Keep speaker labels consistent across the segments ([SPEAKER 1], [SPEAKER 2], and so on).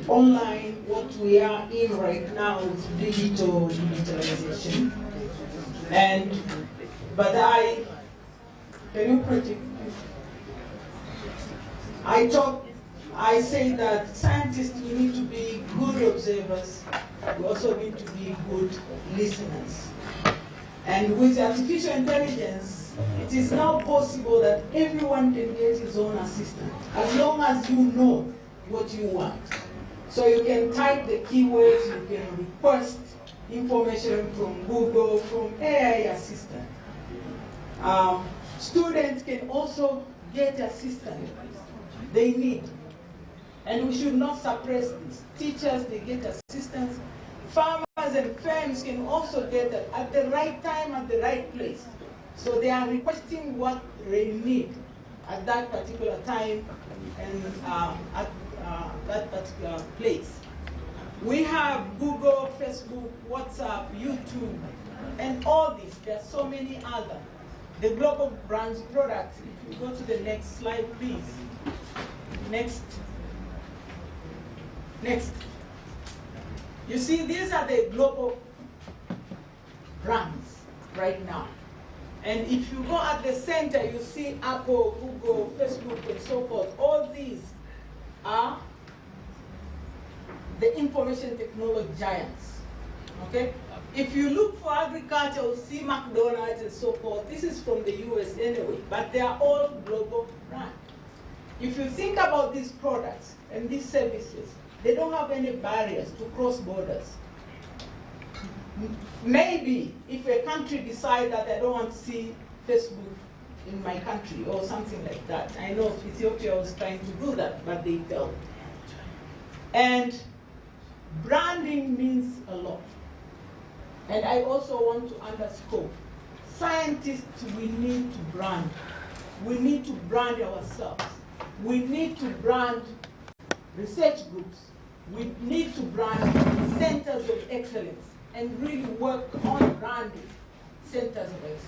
[SPEAKER 1] online, what we are in right now is digitalization. Can you predict? I say that scientists, we need to be good observers. We also need to be good listeners. And with artificial intelligence, it is now possible that everyone can get his own assistant, as long as you know what you want. So you can type the keywords, you can request information from Google, from AI assistant. Students can also get assistance they need. And we should not suppress this. Teachers, they get assistance. Farmers and firms can also get it at the right time, at the right place. So they are requesting what they need at that particular time and at that particular place. We have Google, Facebook, WhatsApp, YouTube, and all this. There are so many other. The global brands products. If you go to the next slide, please. Next. You see, these are the global brands right now. And if you go at the center, you see Apple, Google, Facebook, and so forth. All these are the information technology giants. Okay? If you look for agriculture, you'll see McDonald's and so forth. This is from the US anyway, but they are all global brands. If you think about these products and these services, they don't have any barriers to cross borders. Maybe if a country decides that I don't want to see Facebook in my country or something like that. I know Ethiopia was trying to do that, but they failed. And branding means a lot. And I also want to underscore, scientists, we need to brand. We need to brand ourselves. We need to brand research groups. We need to brand centers of excellence and really work on branding centers of excellence.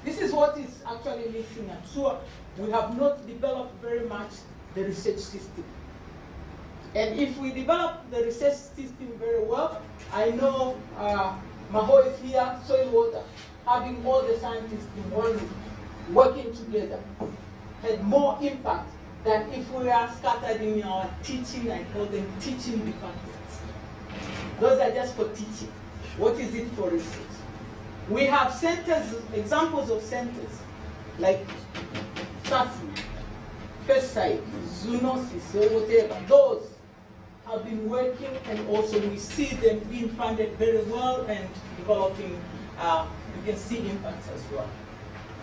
[SPEAKER 1] This is what is actually missing at SUA. We have not developed very much the research system. And if we develop the research system very well, I know Maho is here, soil water, having all the scientists in one room, working together, had more impact than if we are scattered in our teaching, I call them teaching departments. Those are just for teaching. What is it for research? We have centers, examples of centers, like SASI, pesticide, zoonosis, or whatever. Those have been working, and also we see them being funded very well and developing, you can see impacts as well.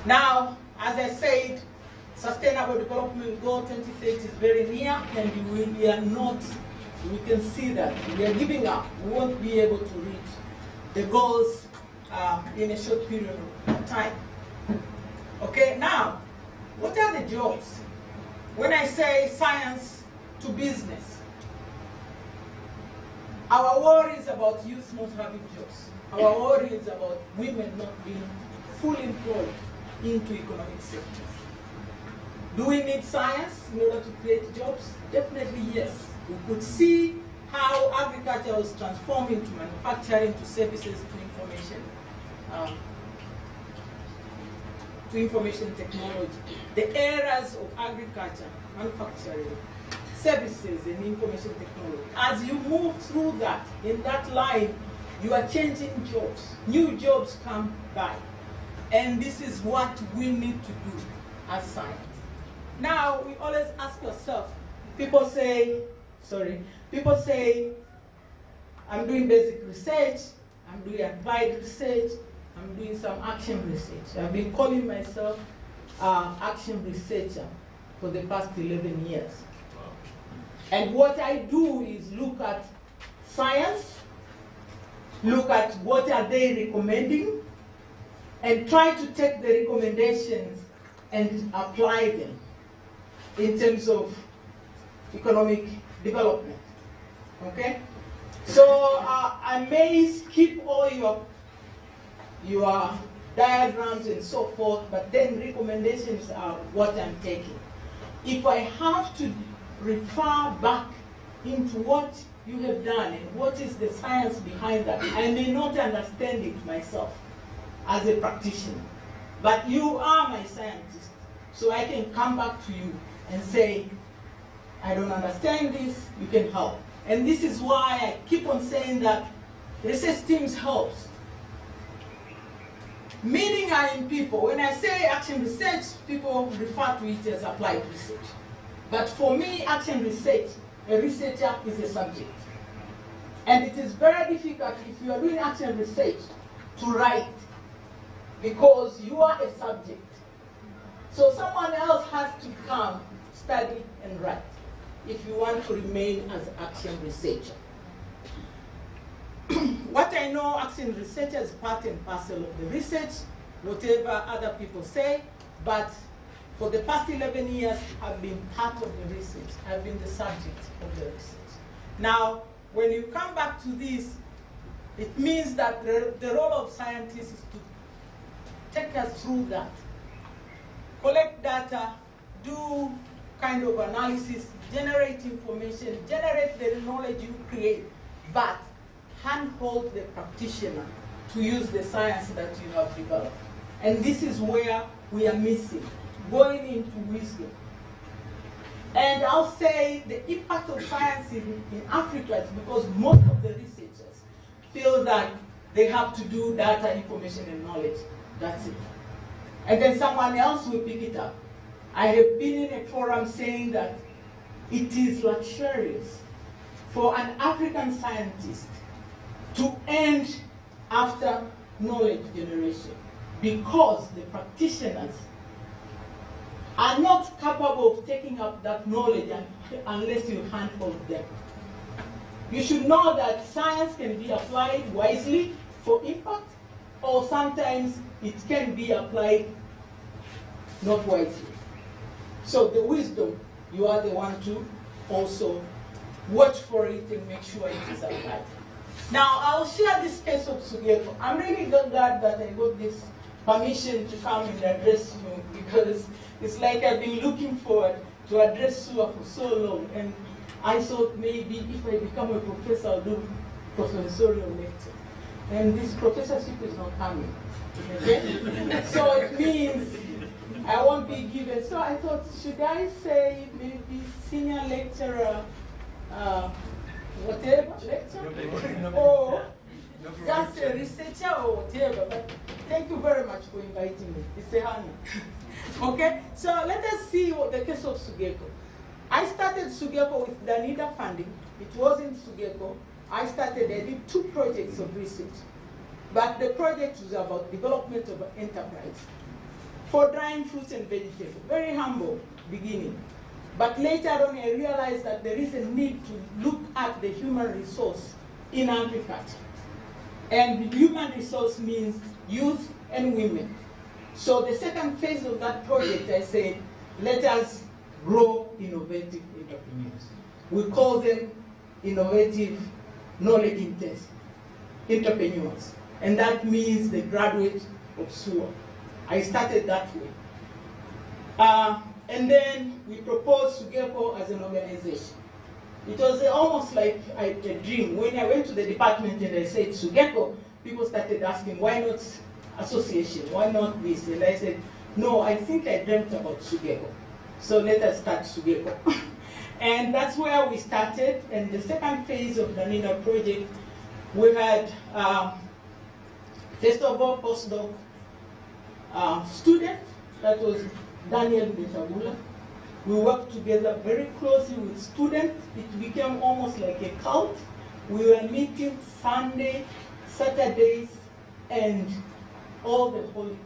[SPEAKER 1] Now, as I said, Sustainable Development Goal 2030 is very near, and we are not, we can see that we are giving up. We won't be able to reach the goals in a short period of time. Okay, now, what are the jobs? When I say science to business, our worry is about youth not having jobs. Our worry is about women not being fully employed into economic sectors. Do we need science in order to create jobs? Definitely yes. We could see how agriculture was transformed into manufacturing, to services, to information technology. The eras of agriculture, manufacturing, services, and information technology. As you move through that, in that line, you are changing jobs. New jobs come by. And this is what we need to do as science. Now, we always ask ourselves, people say, I'm doing basic research, I'm doing applied research, I'm doing some action research. I've been calling myself action researcher for the past 11 years. And what I do is look at science, look at what are they recommending, and try to take the recommendations and apply them in terms of economic development. Okay? So I may skip all your diagrams and so forth, but then recommendations are what I'm taking. If I have to refer back into what you have done and what is the science behind that. I may not understand it myself as a practitioner, but you are my scientist, so I can come back to you and say, I don't understand this, you can help. And this is why I keep on saying that research teams helps. Meaning are in people. When I say action research, people refer to it as applied research. But for me, action research, a researcher is a subject. And it is very difficult if you are doing action research to write, because you are a subject. So someone else has to come, study, and write if you want to remain as an action researcher. What I know, action researcher is part and parcel of the research, whatever other people say, but for the past 11 years, I've been part of the research. I've been the subject of the research. Now, when you come back to this, it means that the role of scientists is to take us through that, collect data, do kind of analysis, generate information, generate the knowledge you create, but handhold the practitioner to use the science that you have developed. And this is where we are missing, going into wisdom. And I'll say the impact of science in Africa is because most of the researchers feel that they have to do data, information, and knowledge. That's it. And then someone else will pick it up. I have been in a forum saying that it is luxurious for an African scientist to end after knowledge generation, because the practitioners are not capable of taking up that knowledge unless you handhold them. You should know that science can be applied wisely for impact, or sometimes it can be applied not wisely. So the wisdom, you are the one to also watch for it and make sure it is applied. Now, I'll share this case of Sugeko. I'm really glad that I got this permission to come and address you, because it's like I've been looking forward to address SUA for so long, and I thought maybe if I become a professor, I'll do professorial lecture. And this professorship is not coming. Okay? So it means I won't be given. So I thought, should I say maybe senior lecturer, whatever, lecturer, or just a researcher or whatever. But thank you very much for inviting me. It's a honor. Okay, so let us see what the case of Sugeko. I started Sugeko with Danida funding. It wasn't Sugeko. I did 2 projects of research. But the project was about development of enterprise for drying fruits and vegetables. Very humble beginning. But later on, I realized that there is a need to look at the human resource in agriculture. And human resource means youth and women. So the second phase of that project, I said, let us grow innovative entrepreneurs. We call them innovative, knowledge-intensive entrepreneurs. And that means the graduate of SUA. I started that way. And then we proposed Sugeko as an organization. It was almost like a dream. When I went to the department and I said Sugeko, people started asking, why not association? Why not this? And I said, no, I think I dreamt about Sugeko. So let us start Sugeko. And that's where we started. And the second phase of the NINA project, we had, first of all, postdoc student, that was Daniel Metabula. We worked together very closely with students. It became almost like a cult. We were meeting Sunday, Saturdays, and all the holidays.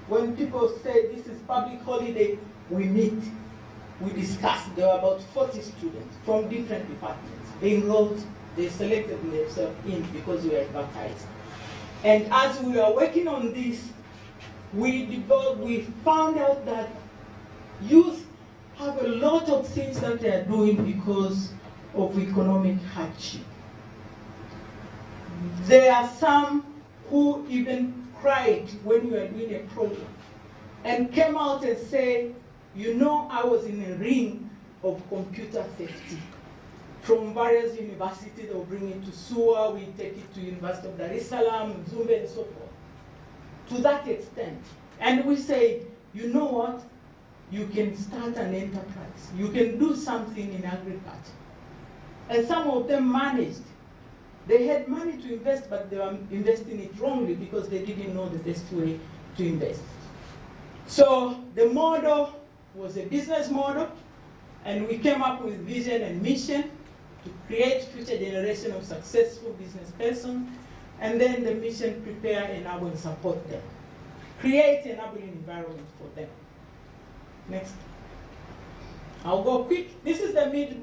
[SPEAKER 1] When people say this is public holiday, we meet, we discuss. There were about 40 students from different departments. They enrolled, they selected themselves in because we were advertised. And as we were working on this, we found out that youth have a lot of things that they are doing because of economic hardship. There are some who even cried when we were doing a program and came out and said, you know, I was in a ring of computer safety. from various universities. They'll bring it to SUA, we take it to University of Dar es Salaam, Zumbe, and so forth. To that extent. And we say, you know what? You can start an enterprise. You can do something in agriculture. And some of them managed. They had money to invest, but they were investing it wrongly because they didn't know the best way to invest. So the model was a business model, and we came up with vision and mission to create future generation of successful business persons, and then the mission: prepare, enable, and support them. Create enabling environment for them. Next. I'll go quick. This is the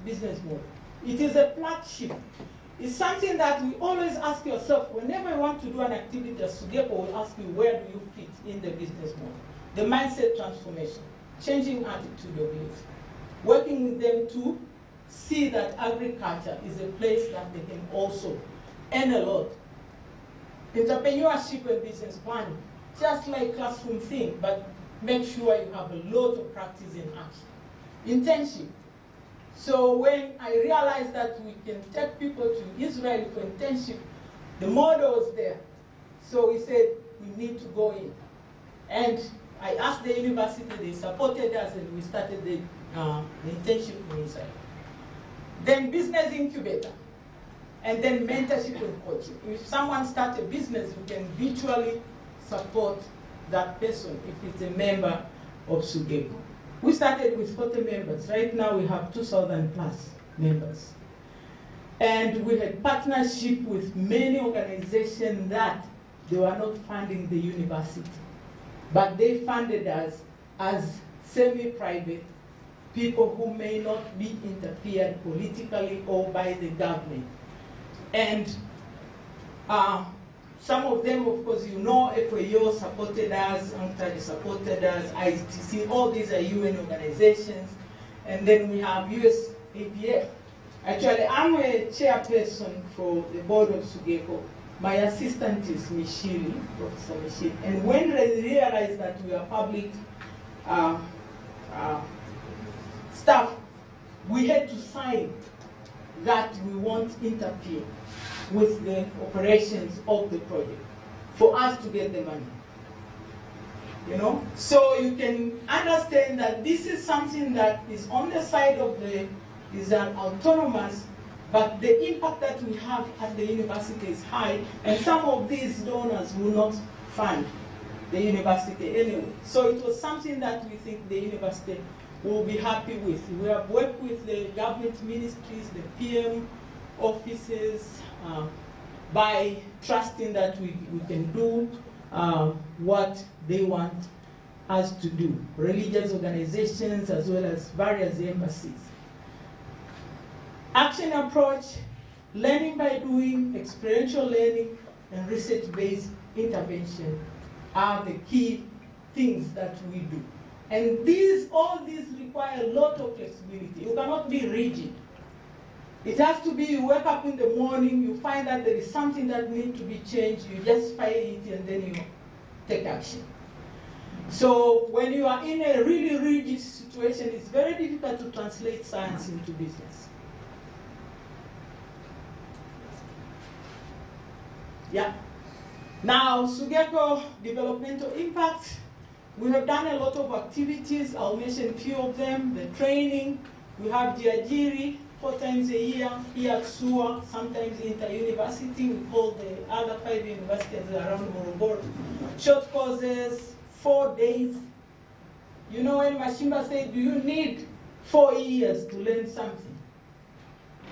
[SPEAKER 1] business model. It is a flagship. It's something that we always ask yourself whenever you want to do an activity. SOGECO will ask you, where do you fit in the business model? The mindset transformation, changing attitude of youth, working with them to see that agriculture is a place that they can also earn a lot. Entrepreneurship and business planning, just like classroom thing, but make sure you have a lot of practice in action. Internship. So when I realized that we can take people to Israel for internship, the model was there. So we said, we need to go in. And I asked the university, they supported us, and we started the internship in Israel. Then business incubator, and then mentorship and coaching. If someone starts a business, you can virtually support that person if it's a member of SOGECO. We started with 40 members. Right now we have 2,000 plus members. And we had partnership with many organizations that they were not funding the university, but they funded us as semi-private people who may not be interfered politically or by the government. And some of them, of course, you know, FAO supported us, UNCTAD supported us, ITC, all these are UN organizations. And then we have US APF. Actually, I'm a chairperson for the board of SOGECO. My assistant is Mishiri, Professor Mishiri. And when they realized that we are public staff, we had to sign that we won't interfere with the operations of the project for us to get the money. You know? So you can understand that this is something that is on the side of is an autonomous, but the impact that we have at the university is high, and some of these donors will not fund the university anyway. So it was something that we think the university will be happy with. We have worked with the government ministries, the PM offices, by trusting that we can do what they want us to do. Religious organizations as well as various embassies. Action approach, learning by doing, experiential learning, and research-based intervention are the key things that we do. And all these require a lot of flexibility. You cannot be rigid. It has to be, you wake up in the morning, you find that there is something that needs to be changed, you just find it, and then you take action. So when you are in a really rigid situation, it's very difficult to translate science into business. Yeah. Now, SOGECO developmental impact. We have done a lot of activities. I'll mention a few of them. The training. We have Jiajiri 4 times a year here at SUA, sometimes inter-university. We call the other 5 universities around Morogoro. Short courses, 4 days. You know, when Mashimba said, do you need 4 years to learn something?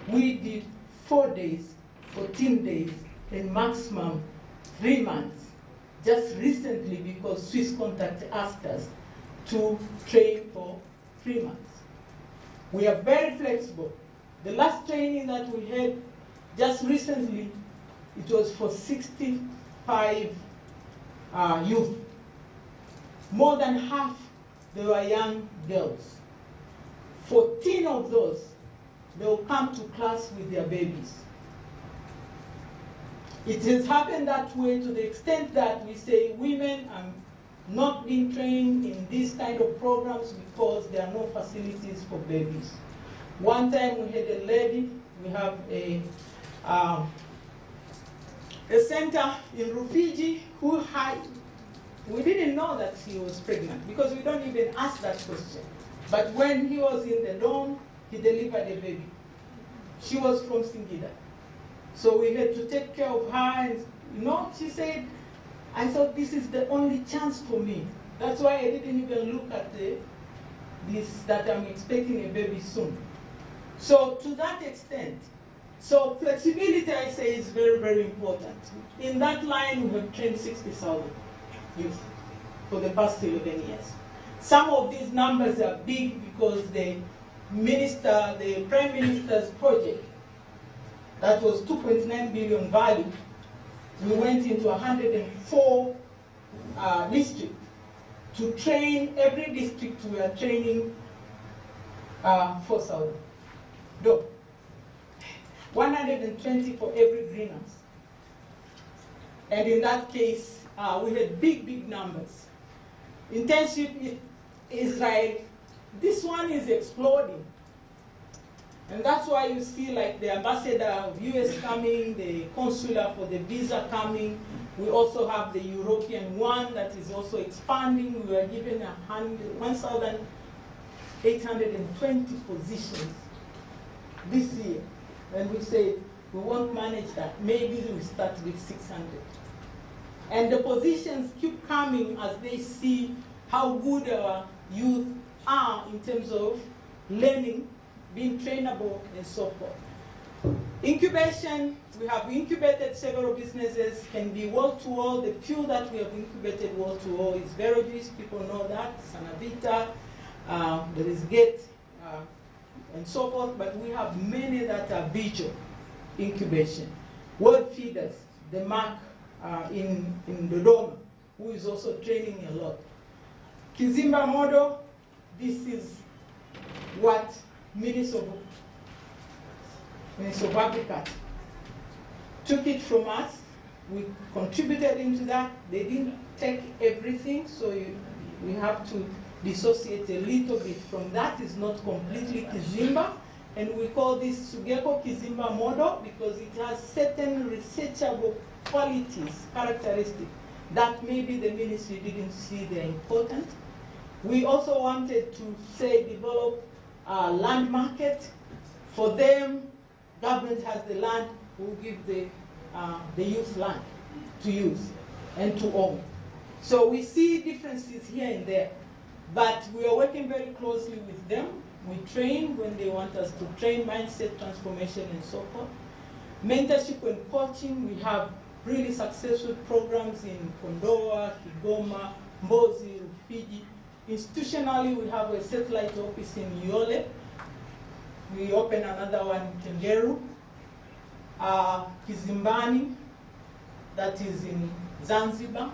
[SPEAKER 1] We did 4 days, 14 days, and maximum 3 months. Just recently, because Swiss Contact asked us to train for 3 months. We are very flexible. The last training that we had just recently, it was for 65 youth. More than half, they were young girls. 14 of those, they will come to class with their babies. It has happened that way to the extent that we say women are not being trained in these kind of programs because there are no facilities for babies. One time we had a lady, we have a center in Rufiji who had, we didn't know that he was pregnant because we don't even ask that question. But when he was in the dorm, he delivered a baby. She was from Singida. So we had to take care of her, and she said, I thought this is the only chance for me. That's why I didn't even look at that I'm expecting a baby soon. So to that extent, so flexibility, I say, is very, very important. In that line, we have trained 60,000 youth for the past 11 years. Some of these numbers are big because the Prime Minister's project, that was 2.9 billion value, we went into 104 districts to train. Every district we are training 4,000. 120 for every greenhouse. And in that case, we had big, big numbers. Internship in Israel, this one is exploding. And that's why you see like the ambassador of US coming, the consular for the visa coming. We also have the European one that is also expanding. We are given 1,820 positions this year. And we say, we won't manage that. Maybe we start with 600. And the positions keep coming as they see how good our youth are in terms of learning, being trainable, and so forth. Incubation, we have incubated several businesses, can be wall-to-wall. The few that we have incubated wall-to-wall is Verojuice, people know that, Sanavita, there is Gate, and so forth, but we have many that are visual incubation. World Feeders, the Mark in Dodoma, who is also training a lot. Kizimba model, this is what Minister of Agriculture took it from us. We contributed into that. They didn't take everything, so we have to dissociate a little bit from that. It's not completely Kizimba, and we call this Sugeko Kizimba model because it has certain researchable qualities, characteristics, that maybe the ministry didn't see they're important. We also wanted to say develop a land market. For them, government has the land, we'll give the youth land to use and to own. So we see differences here and there. But we are working very closely with them. We train when they want us to train, mindset transformation and so forth. Mentorship and coaching, we have really successful programs in Kondoa, Kigoma, Mbozi, Rufiji. Institutionally, we have a satellite office in Yole. We open another one in Tengeru. Kizimbani, that is in Zanzibar.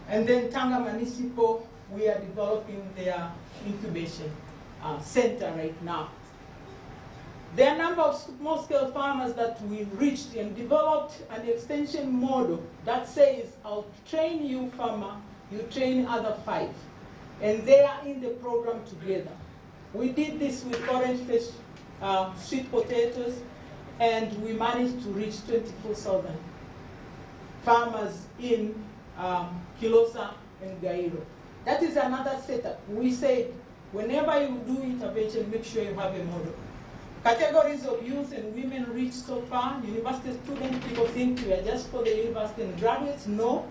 [SPEAKER 1] And then Tanga Municipal, we are developing their incubation center right now. There are a number of small-scale farmers that we reached and developed an extension model that says, I'll train you farmer, you train other 5. And they are in the program together. We did this with orange fish, sweet potatoes, and we managed to reach 24,000 farmers in Kilosa and Gairo. That is another setup. We said, whenever you do intervention, make sure you have a model. Categories of youth and women reached so far. University students, people think we are just for the university and graduates. No.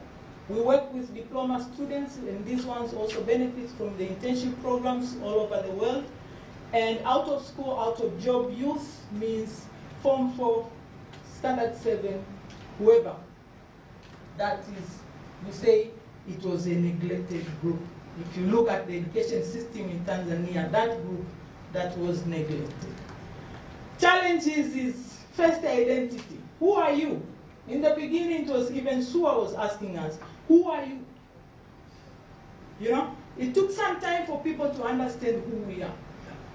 [SPEAKER 1] We work with diploma students, and these ones also benefit from the internship programs all over the world. And out of school, out of job youth means Form 4, Standard 7, whoever. That is, we say it was a neglected group. If you look at the education system in Tanzania, that group that was neglected. Challenges is first identity. Who are you? In the beginning, it was even Sua was asking us, who are you? You know, it took some time for people to understand who we are.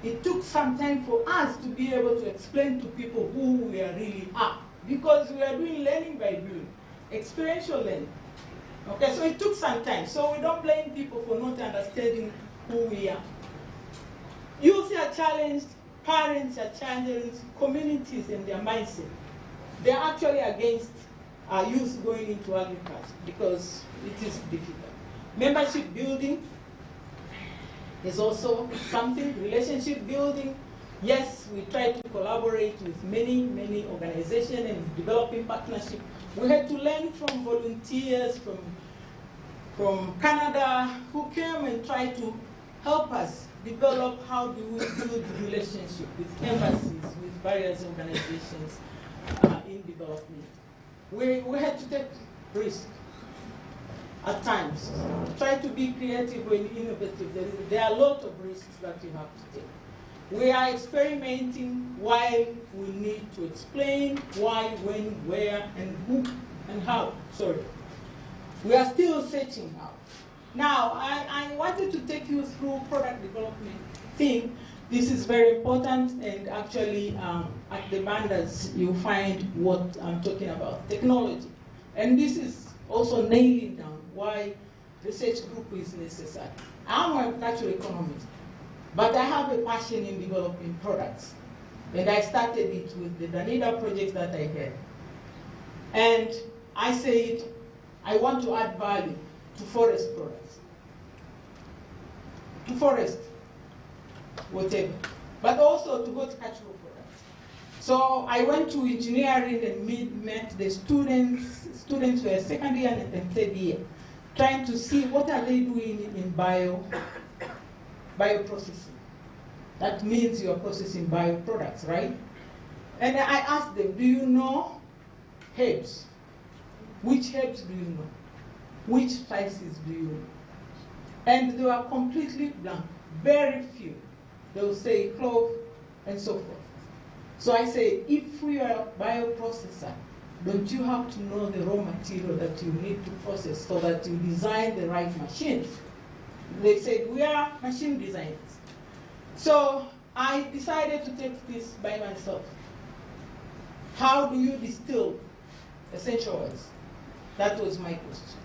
[SPEAKER 1] It took some time for us to be able to explain to people who we are really are. Because we are doing learning by doing, experiential learning. Okay, so it took some time. So we don't blame people for not understanding who we are. Youth are challenged parents are challenging communities and their mindset. They're actually against youth going into agriculture because it is difficult. Membership building is also something, relationship building. Yes, we try to collaborate with many, many organizations and developing partnership. We had to learn from volunteers from Canada who came and tried to help us develop how do we build relationship with embassies, with various organizations in development. We had to take risks at times. Try to be creative and innovative. There are a lot of risks that you have to take. We are experimenting while we need to explain why, when, where, and who, and how. Sorry. We are still searching out. Now, I wanted to take you through product development thing. This is very important, and actually at the banners you'll find what I'm talking about, technology. And this is also nailing down why research group is necessary. I'm a natural economist, but I have a passion in developing products. And I started it with the Danida project that I had. And I said, I want to add value to forest products. To forest, whatever. But also to horticultural products. So I went to engineering and met the students who are second year and third year, trying to see what are they doing in bioprocessing. That means you are processing bioproducts, right? And I asked them, do you know herbs? Which herbs do you know? Which spices do you know? And they were completely blank, very few. They will say clove and so forth. So I say, if we are a bioprocessor, don't you have to know the raw material that you need to process so that you design the right machines? They said, we are machine designers. So I decided to take this by myself. How do you distill essential oils? That was my question.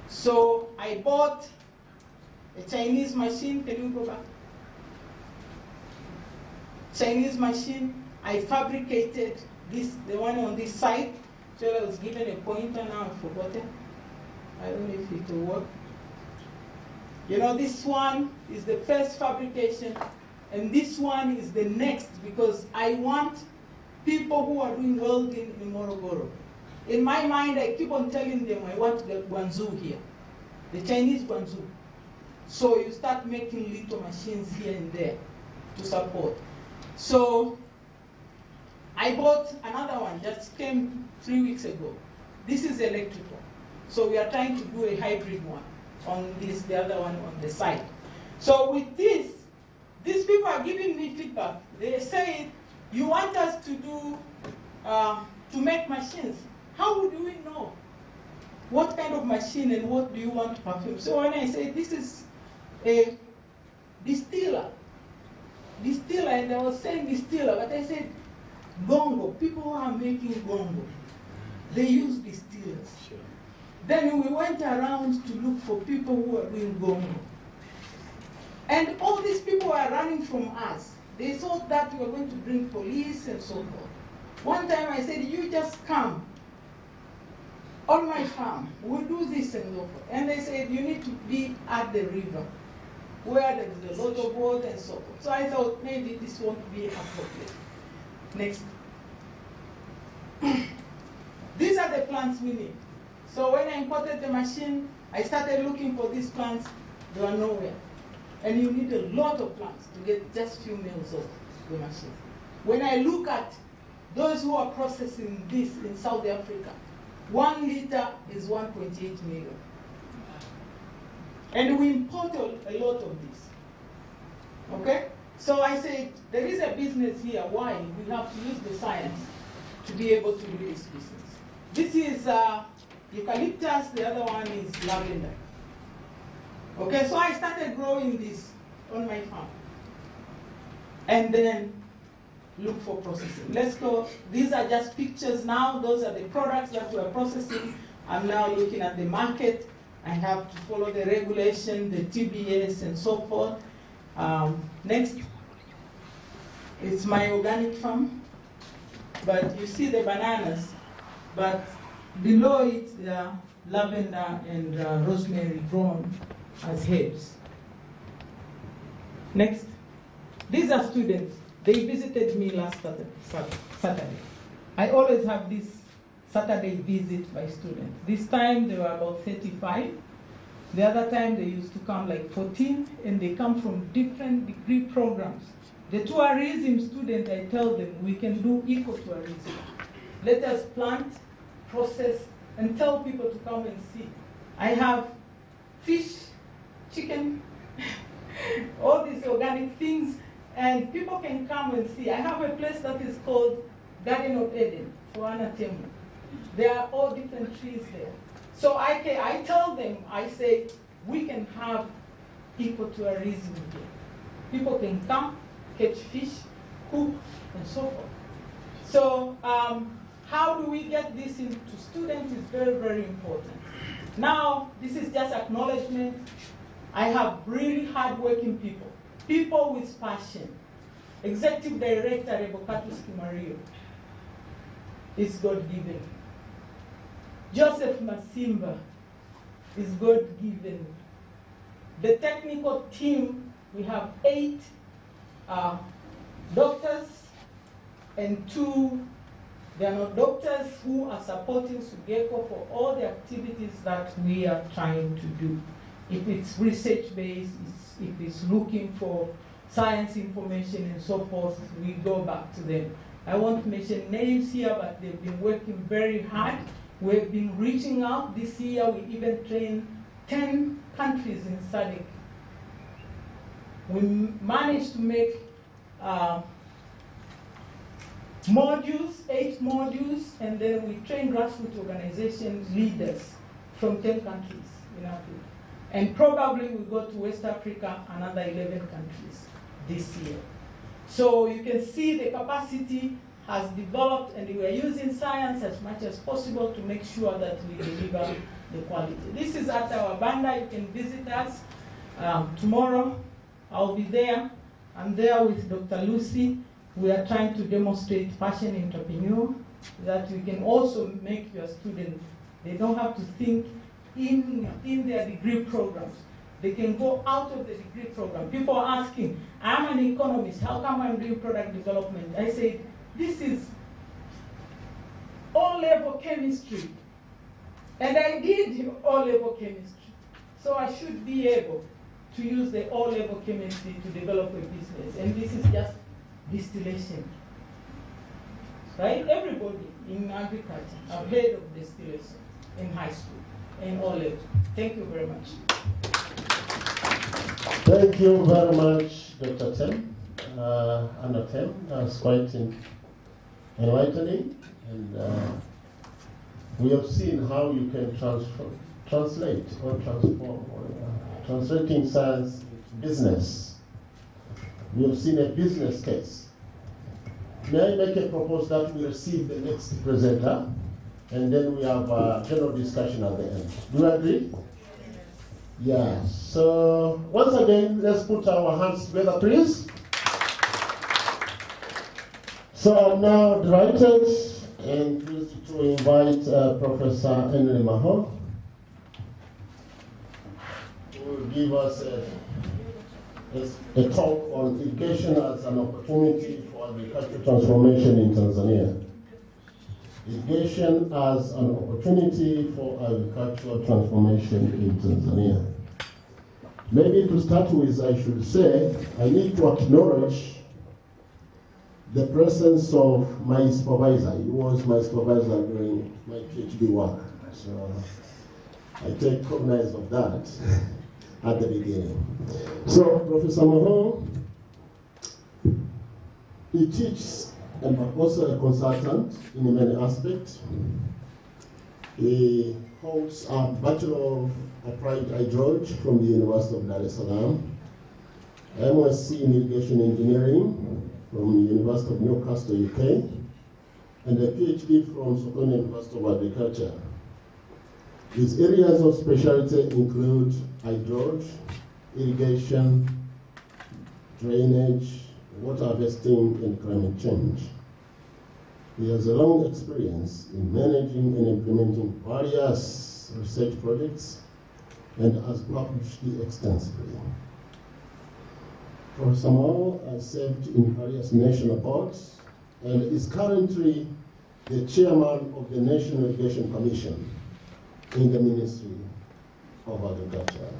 [SPEAKER 1] So I bought a Chinese machine. Can you go back? Chinese machine. I fabricated this, the one on this side. So I was given a pointer, now I've forgotten. I don't know if it will work. You know, this one is the first fabrication, and this one is the next, because I want people who are doing welding in Morogoro. In my mind, I keep on telling them I want the Guangzhou here, the Chinese Guangzhou. So you start making little machines here and there to support. So I bought another one, just came 3 weeks ago. This is electrical. So we are trying to do a hybrid one on this, the other one on the side. So with this, these people are giving me feedback. They say, you want us to do, to make machines. How would we know what kind of machine and what do you want to perfume? So when I say this is a distiller, and I was saying distiller, but I said gongo. People who are making gongo, they use distillers. Sure. Then we went around to look for people who are doing gongo. And all these people were running from us. They thought that we were going to bring police and so forth. One time I said, you just come on my farm. We'll do this and so forth. And they said, you need to be at the river, where there is a lot of water and so forth. So I thought maybe this won't be appropriate. Next. These are the plants we need. So when I imported the machine, I started looking for these plants. They were nowhere. And you need a lot of plants to get just few mils of the machine. When I look at those who are processing this in South Africa, 1 liter is 1.8 million. And we import a lot of this. Okay? So I said, there is a business here. Why? We have to use the science to be able to do this business. This is eucalyptus, the other one is lavender. Okay, so I started growing this on my farm. And then look for processing. Let's go. These are just pictures now. Those are the products that we're processing. I'm now looking at the market. I have to follow the regulation, the TBS, and so forth. Next. It's my organic farm. But you see the bananas, but below it there are lavender and rosemary grown as herbs. Next. These are students. They visited me last Saturday. I always have this Saturday visit by students. This time there were about 35. The other time they used to come like 14, and they come from different degree programs. The tourism student, I tell them, we can do ecotourism. Let us plant, process, and tell people to come and see. I have fish, chicken, all these organic things, and people can come and see. I have a place that is called Garden of Eden for Anatemu. There are all different trees there. So I tell them, I say, we can have ecotourism here. People can come, catch fish, cook, and so forth. So how do we get this into students is very, very important. Now, this is just acknowledgement. I have really hardworking people, people with passion. Executive Director Rebokatu Skimario is God-given. Joseph Masimba is God-given. The technical team, we have 8 doctors and 2, they are not doctors, who are supporting SUGECO for all the activities that we are trying to do. If it's research-based, if it's looking for science information and so forth, we go back to them. I won't mention names here, but they've been working very hard. We've been reaching out this year. We even trained 10 countries in SADC. We managed to make modules, 8 modules, and then we train grassroots organization leaders from 10 countries in Africa. And probably we'll go to West Africa, another 11 countries this year. So you can see the capacity has developed, and we are using science as much as possible to make sure that we deliver the quality. This is at our Banda. You can visit us tomorrow. I'll be there. I'm there with Dr. Lucy. We are trying to demonstrate passion entrepreneur, that we can also make your students, they don't have to think in their degree programs. They can go out of the degree program. People are asking, I'm an economist, how come I'm doing product development? I say, this is O-level chemistry. And I did O-level chemistry. So I should be able to use the O-level chemistry to develop a business. And this is just distillation. Right? Everybody in agriculture have heard of distillation in high school and O-level. Thank you very much.
[SPEAKER 2] Thank you very much, Dr. Tem. Anna Tem, that was quite enlightening. And we have seen how you can translate or transform, translating science into business. We have seen a business case. May I make a proposal that we receive the next presenter, and then we have a general discussion at the end. Do you agree? Yeah. So once again, let's put our hands together, please. So I'm now delighted and pleased to invite Professor Henry Mahon, who will give us a talk on irrigation as an opportunity for agricultural transformation in Tanzania. Irrigation as an opportunity for agricultural transformation in Tanzania. Maybe to start with, I should say, I need to acknowledge the presence of my supervisor. He was my supervisor during my PhD work. So I take cognizance of that at the beginning. So Professor Mahon, he teaches and also a consultant in many aspects. He holds a Bachelor of Applied Hydrology from the University of Dar es Salaam, MSc in Irrigation Engineering from the University of Newcastle, UK, and a PhD from SOKOINE University of Agriculture. His areas of specialty include hydrology, irrigation, drainage, water harvesting and climate change. He has a long experience in managing and implementing various research projects and has published extensively. Professor Mao has served in various national boards and is currently the chairman of the National Irrigation Commission in the Ministry of Agriculture.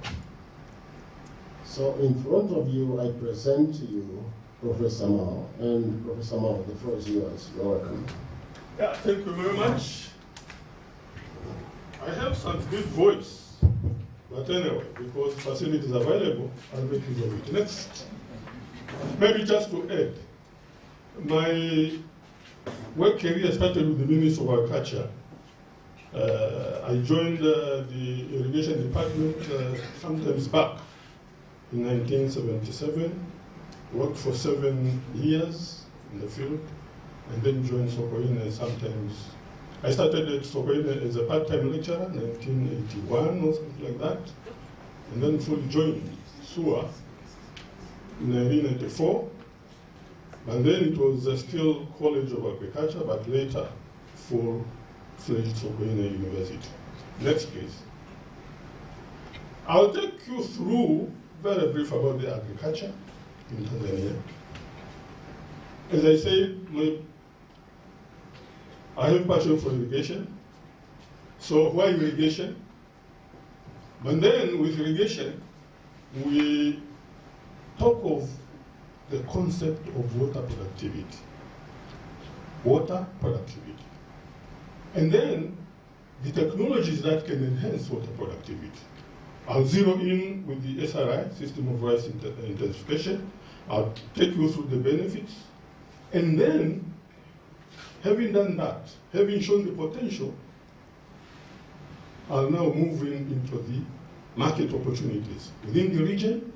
[SPEAKER 2] So in front of you, I present to you Professor Mao. And Professor Mao, the floor is yours. You're welcome.
[SPEAKER 3] Yeah, thank you very much. I have some good voice, but anyway, because facilities are available, I'll make use of it. Next. Maybe just to add, my work career started with the Ministry of Agriculture. I joined the irrigation department sometimes back in 1977, worked for 7 years in the field, and then joined SOKOINE sometimes. I started at SOKOINE as a part-time lecturer in 1981 or something like that, and then fully joined SUA in 1994, and then it was still College of Agriculture, but later full-fledged SOKOINE University. Next, please. I'll take you through very brief about the agriculture in Tanzania. As I said, I have passion for irrigation. So why irrigation? But then with irrigation, we talk of the concept of water productivity. Water productivity. And then the technologies that can enhance water productivity. I'll zero in with the SRI, System of Rice Intensification. I'll take you through the benefits. And then, having done that, having shown the potential, I'll now move into the market opportunities within the region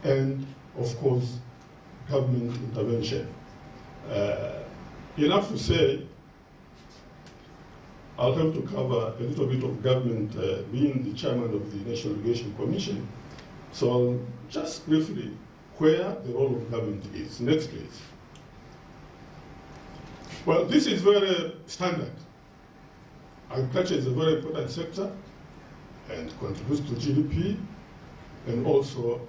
[SPEAKER 3] and, of course, government intervention. Enough to say, I'll have to cover a little bit of government, being the chairman of the National Irrigation Commission. So I'll just briefly where the role of government is. Next, please. Well, this is very standard. Agriculture is a very important sector and contributes to GDP, and also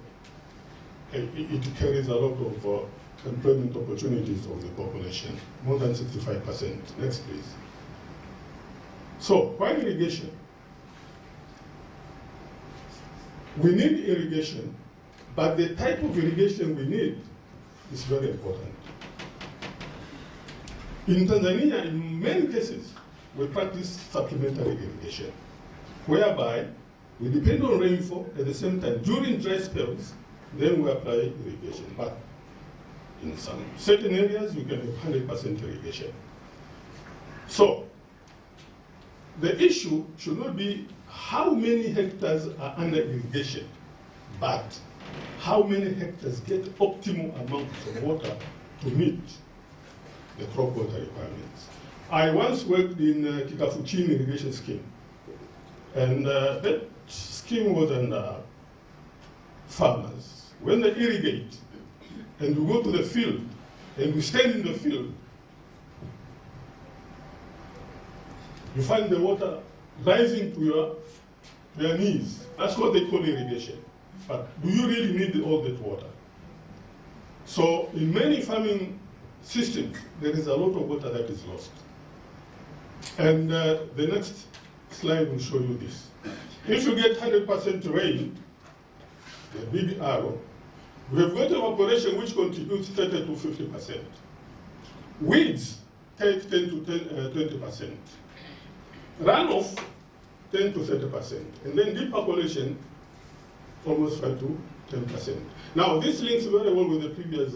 [SPEAKER 3] it carries a lot of employment opportunities of the population, more than 65%. Next, please. So, why irrigation? We need irrigation, but the type of irrigation we need is very important. In Tanzania, in many cases, we practice supplementary irrigation, whereby we depend on rainfall at the same time. During dry spells, then we apply irrigation. But in some certain areas, we can have 100% irrigation. So, the issue should not be how many hectares are under irrigation, but how many hectares get optimal amounts of water to meet the crop water requirements. I once worked in Kikafuchini irrigation scheme, and that scheme was under farmers. When they irrigate, and we go to the field, and we stand in the field, you find the water rising to your knees. That's what they call irrigation. But do you really need all that water? So in many farming systems, there is a lot of water that is lost. And the next slide will show you this. If you get 100% rain, the big arrow, we have got evaporation which contributes 30 to 50%. Weeds take 10 to 20%. Runoff, 10 to 30%. And then deep percolation, almost 5 to 10%. Now, this links very well with the previous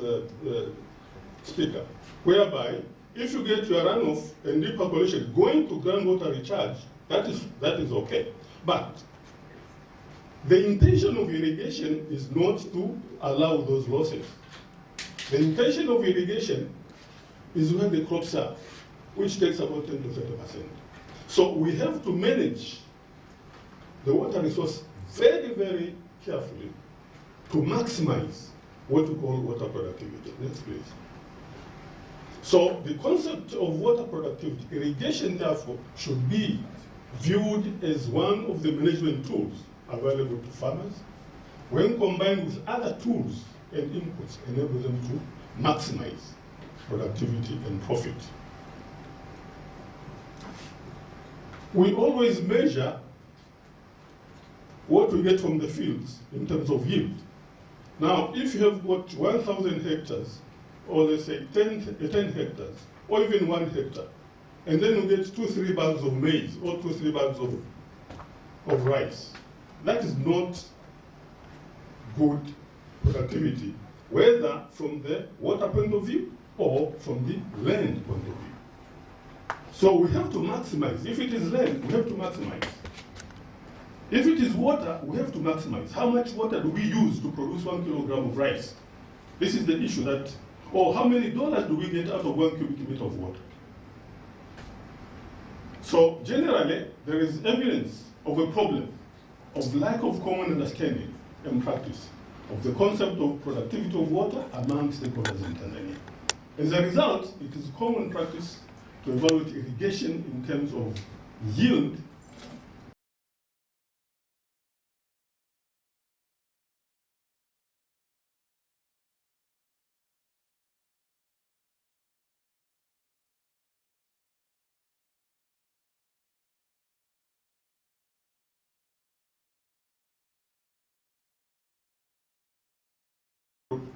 [SPEAKER 3] speaker, whereby if you get your runoff and deep percolation going to groundwater recharge, that is okay. But the intention of irrigation is not to allow those losses. The intention of irrigation is when the crops are, which takes about 10 to 30%. So we have to manage the water resource very, very carefully to maximize what we call water productivity. Next, please. So the concept of water productivity, irrigation, therefore, should be viewed as one of the management tools available to farmers. When combined with other tools and inputs, enable them to maximize productivity and profit. We always measure what we get from the fields in terms of yield. Now, if you have got 1,000 hectares, or let's say 10 hectares, or even 1 hectare, and then you get 2-3 bags of maize, or 2-3 bags of rice, that is not good productivity, whether from the water point of view or from the land point of view. So we have to maximize. If it is land, we have to maximize. If it is water, we have to maximize. How much water do we use to produce 1 kilogram of rice? This is the issue that, or how many dollars do we get out of 1 cubic meter of water? So generally, there is evidence of a problem of lack of common understanding and practice of the concept of productivity of water among stakeholders in Tanzania. As a result, it is common practice to evaluate irrigation in terms of yield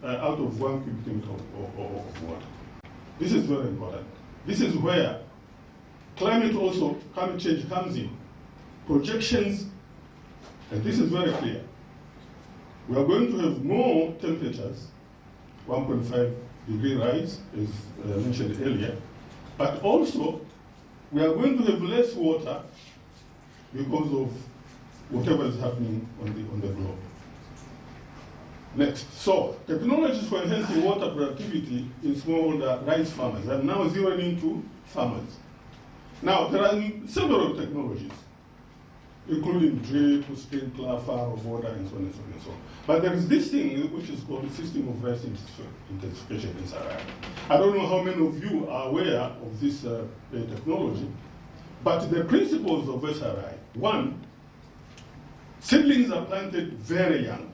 [SPEAKER 3] out of 1 cubic meter of water. This is very important. This is where climate change comes in. Projections, and this is very clear. We are going to have more temperatures, 1.5 degree rise, as mentioned earlier, but also we are going to have less water because of whatever is happening on the globe. Next, so technologies for enhancing water productivity in smallholder rice farmers are now zeroing into farmers. Now, there are several technologies, including drip, sprinkler, furrow, border, and so on and so on and so on. But there is this thing which is called System of Rice Intensification, SRI. I don't know how many of you are aware of this technology, but the principles of SRI, one, seedlings are planted very young.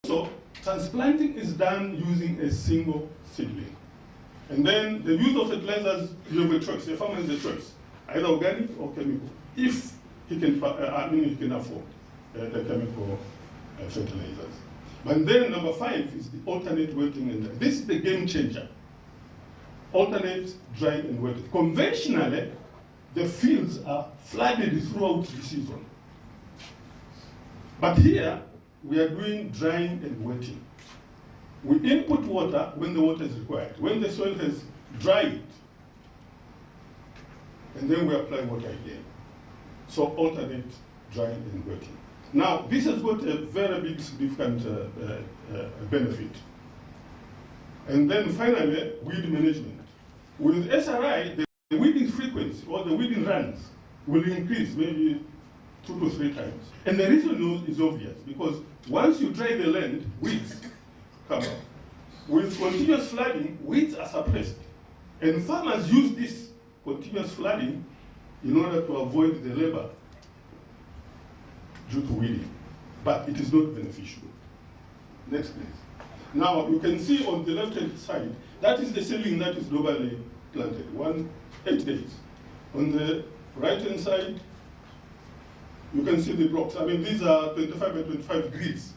[SPEAKER 3] So transplanting is done using a single seedling. And then the use of fertilizers, you have a choice. The farmer has a choice, either organic or chemical, if he can, he can afford the chemical fertilizers. And then number 5 is the alternate wetting and drying. This is the game changer. Alternate drying and wetting. Conventionally, the fields are flooded throughout the season. But here, we are doing drying and wetting. We input water when the water is required, when the soil has dried, and then we apply water again. So alternate drying and wetting. Now, this has got a very big significant benefit. And then finally, weed management. With SRI, the weeding frequency or the weeding runs will increase maybe 2 to 3 times. And the reason is obvious, because once you dry the land, weeds come up. With continuous flooding, weeds are suppressed. And farmers use this continuous flooding in order to avoid the labor due to weeding. But it is not beneficial. Next, please. Now, you can see on the left-hand side, that is the seedling that is globally planted, 8 days. On the right-hand side, you can see the blocks. I mean, these are 25 by 25 grids.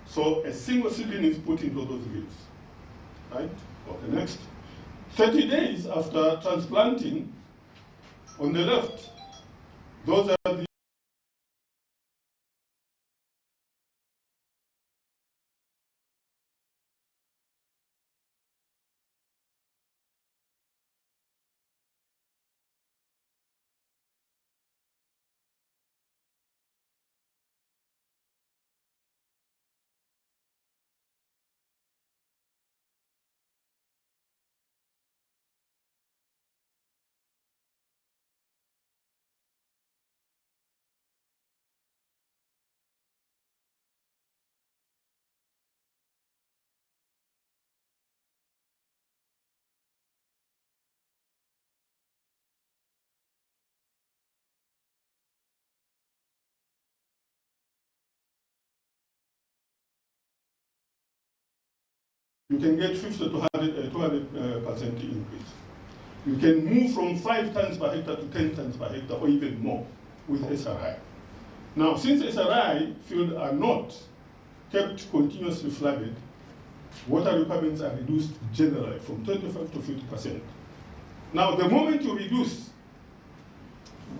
[SPEAKER 3] So a single seedling is put into those grids. Right? Okay, next. 30 days after transplanting, on the left, those are the you can get 50 to 200% increase. You can move from 5 tons per hectare to 10 tons per hectare or even more with SRI. Now, since SRI fields are not kept continuously flooded, water requirements are reduced generally from 25 to 50%. Now, the moment you reduce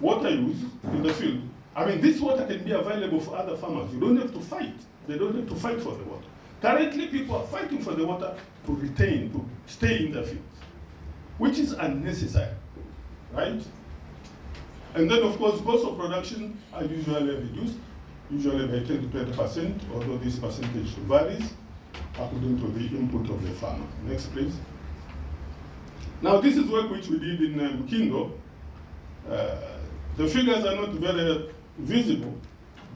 [SPEAKER 3] water use in the field, I mean, this water can be available for other farmers. You don't have to fight. They don't have to fight for the water. Currently, people are fighting for the water to retain, to stay in the fields, which is unnecessary, right? And then, of course, cost of production are usually reduced, usually by 10 to 20%, although this percentage varies according to the input of the farmer. Next, please. Now, this is work which we did in Mkindo. The figures are not very visible,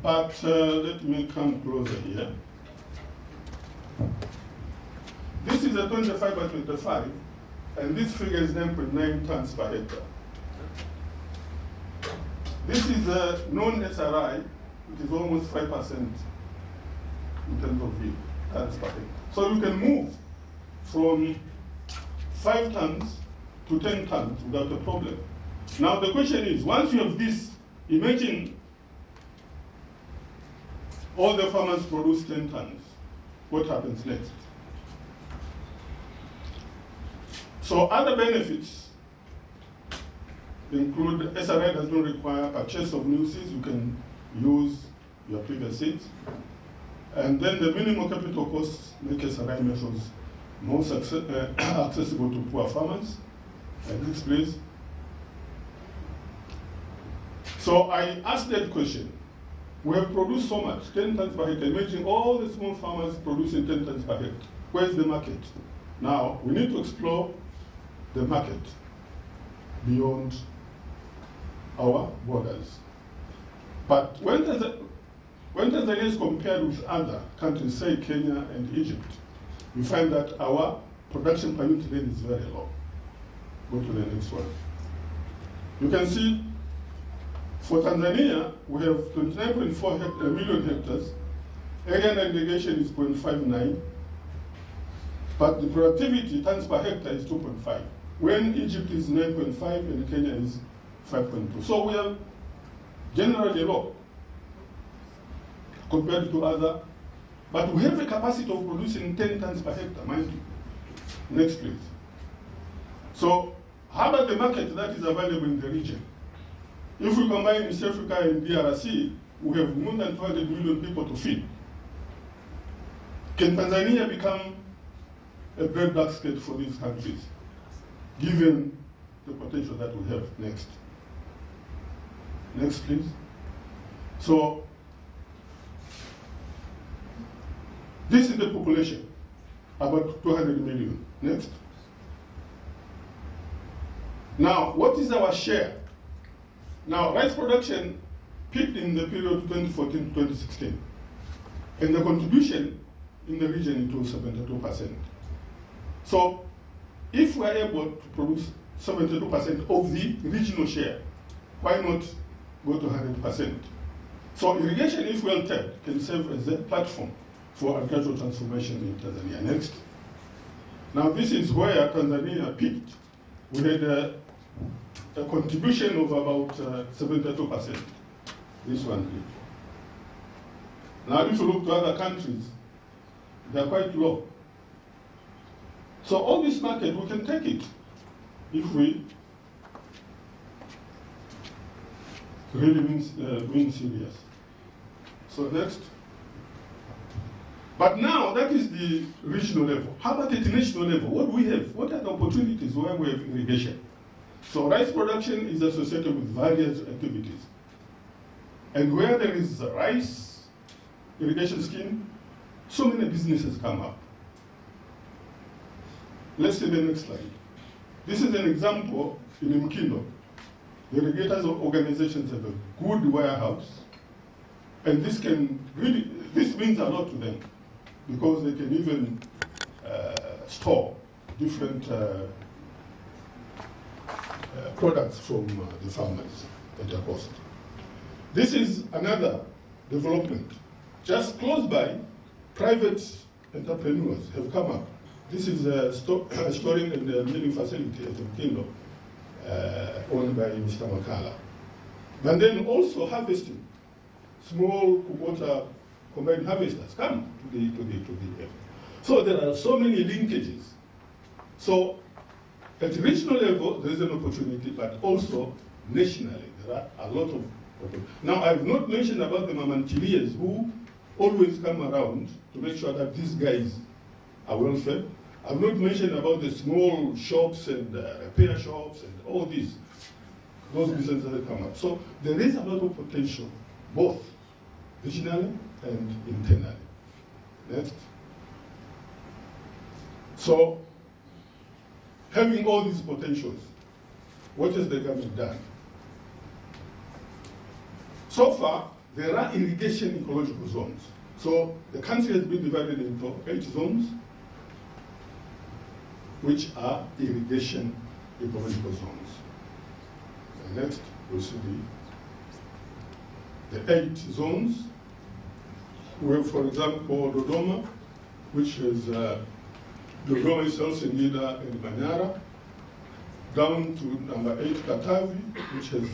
[SPEAKER 3] but let me come closer here. This is a 25 by 25, and this figure is 9.9 tons per hectare. This is a non-SRI, which is almost 5% in terms of yield, tons per hectare. So you can move from 5 tons to 10 tons without a problem. Now the question is, once you have this, imagine all the farmers produce 10 tons. What happens next? So other benefits include SRI does not require purchase of new seeds. You can use your previous seeds. And then the minimum capital costs make SRI methods more accessible to poor farmers. And next, please. So I asked that question. We have produced so much, 10 tons per hectare. Imagine all the small farmers producing 10 tons per hectare. Where's the market? Now, we need to explore the market beyond our borders. But when Tanzania is compared with other countries, say Kenya and Egypt, you find that our production per unit rate is very low. Go to the next one. You can see for Tanzania, we have 29.4 million hectares. Area and aggregation is 0.59, but the productivity tons per hectare is 2.5. When Egypt is 9.5 and Kenya is 5.2. So we are generally low compared to other, but we have a capacity of producing 10 tons per hectare, mind you. Next, please. So how about the market that is available in the region? If we combine East Africa and DRC, we have more than 200 million people to feed. Can Tanzania become a breadbasket for these countries, given the potential that we have? Next. Next, please. So, this is the population, about 200 million. Next. Now, what is our share? Now, rice production peaked in the period 2014 to 2016, and the contribution in the region was 72%. So, if we are able to produce 72% of the regional share, why not go to 100%? So, irrigation, if well tapped, can serve as a platform for agricultural transformation in Tanzania. Next. Now, this is where Tanzania peaked. We had a contribution of about 72%. This one here. Now, if you look to other countries, they are quite low. So all this market, we can take it if we really mean serious. So next. But now, that is the regional level. How about at the national level? What do we have? What are the opportunities where we have irrigation? So rice production is associated with various activities. And where there is a rice irrigation scheme, so many businesses come up. Let's see the next slide. This is an example in Mkindo. The irrigators organizations have a good warehouse, and this means a lot to them, because they can even store different products from the farmers at their cost. This is another development. Just close by, private entrepreneurs have come up This is a storing and milling facility at Mkindo, owned by Mr. Makala. And then also harvesting. Small water combined harvesters come to the area. So there are so many linkages. So at regional level, there is an opportunity, but also nationally, there are a lot of opportunities. Now, I've not mentioned about the Mamanchiliers who always come around to make sure that these guys are well fed. I've not mentioned about the small shops and repair shops and all these. Those businesses that come up. So there is a lot of potential, both regionally and internally. Next. So, having all these potentials, what has the government done? So far, there are irrigation ecological zones. So the country has been divided into 8 zones, which are irrigation ecological zones. And next, we'll see the 8 zones. We have, for example, Dodoma, which is Dodoma itself, Singida and Manyara, down to number 8, Katavi, which has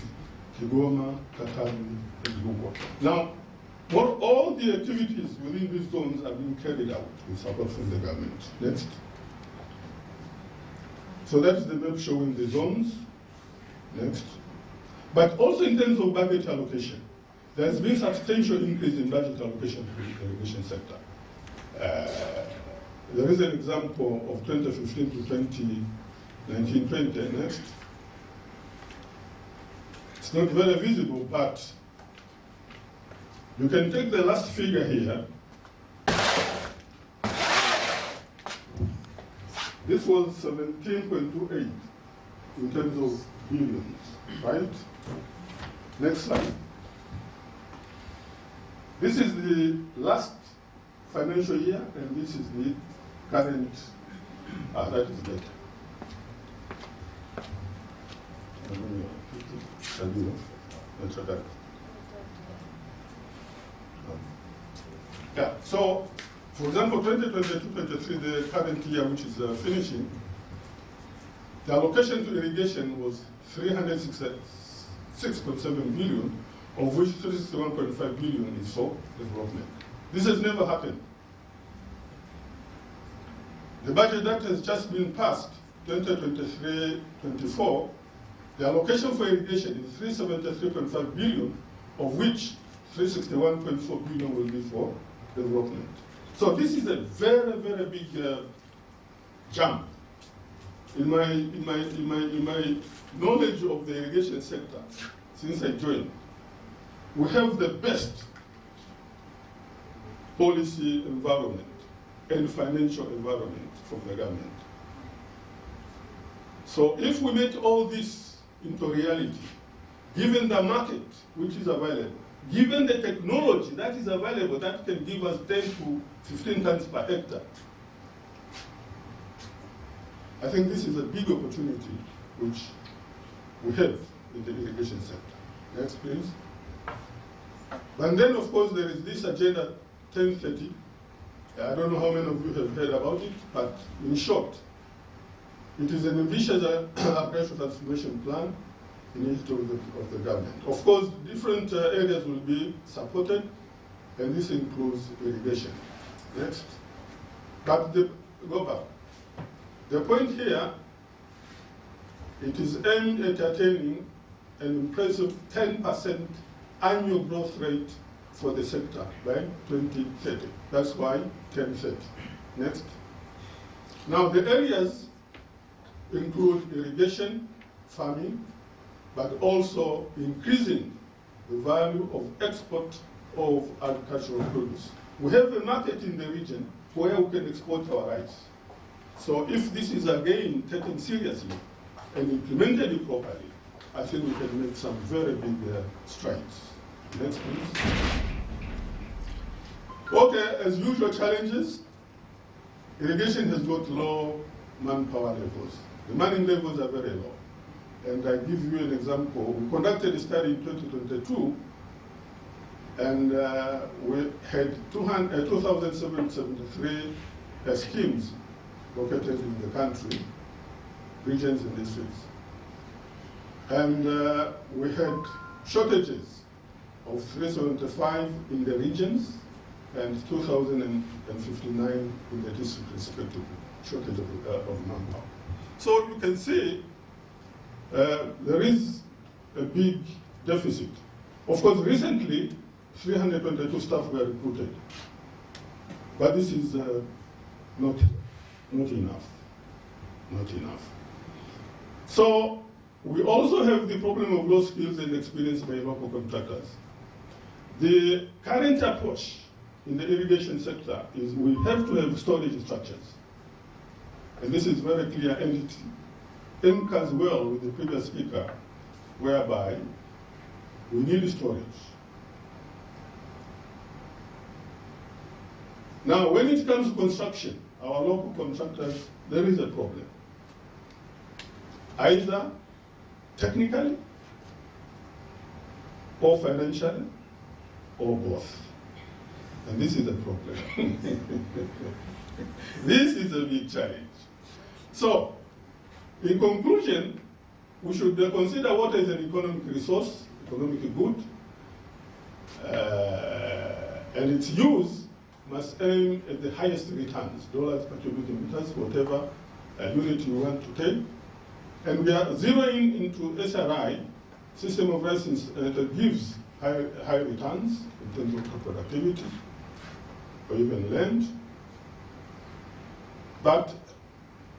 [SPEAKER 3] Kigoma, Katavi, and Rukwa. Now, all the activities within these zones are being carried out with support from the government. Next. So that is the map showing the zones. Next. But also in terms of budget allocation, there has been substantial increase in budget allocation to the irrigation sector. There is an example of 2015 to 2019-20. Next. It's not very visible, but you can take the last figure here. This was 17.28 in terms of billions, right? Next slide. This is the last financial year, and this is the current, that is better. Yeah, so, for example, 2022-23, the current year, which is finishing, the allocation to irrigation was 306.7 billion, of which 361.5 billion is for development. This has never happened. The budget that has just been passed, 2023-24, the allocation for irrigation is 373.5 billion, of which 361.4 billion will be for development. So this is a very, very big jump. In my knowledge of the irrigation sector, since I joined, we have the best policy environment and financial environment from the government. So if we make all this into reality, given the market which is available, given the technology that is available that can give us 10 to 15 tons per hectare, I think this is a big opportunity which we have in the irrigation sector. Next, please. And then, of course, there is this Agenda 1030. I don't know how many of you have heard about it, but in short, it is an ambitious agricultural transformation plan initiative of the government. Of course, different areas will be supported, and this includes irrigation. Next. But go back. The point here, it is aimed at attaining an impressive 10% annual growth rate for the sector by 2030. That's why 1030. Next. Now the areas include irrigation, farming, but also increasing the value of export of agricultural produce. We have a market in the region where we can export our rice. So if this is again taken seriously and implemented properly, I think we can make some very big strides. Next, please. Okay, as usual challenges, irrigation has got low manpower levels. The manning levels are very low. And I give you an example. We conducted a study in 2022, and we had 2,773 schemes located in the country, regions and districts. And we had shortages of 375 in the regions and 2,059 in the district respectively, shortage of manpower. So you can see there is a big deficit. Of course, recently, 322 staff were recruited. But this is not enough. Not enough. So we also have the problem of low skills and experience by local contractors. The current approach in the irrigation sector is we have to have storage structures. And this is very clear, and it anchors well with the previous speaker, whereby we need storage. Now, when it comes to construction, our local contractors, there is a problem. Either technically, or financially, or both. And this is a problem. This is a big challenge. So, in conclusion, we should consider water as an economic resource, economic good, and its use must aim at the highest returns, dollars per cubic meters, whatever unit you want to take. And we are zeroing into SRI, system of reference, that gives high returns in terms of productivity or even land. But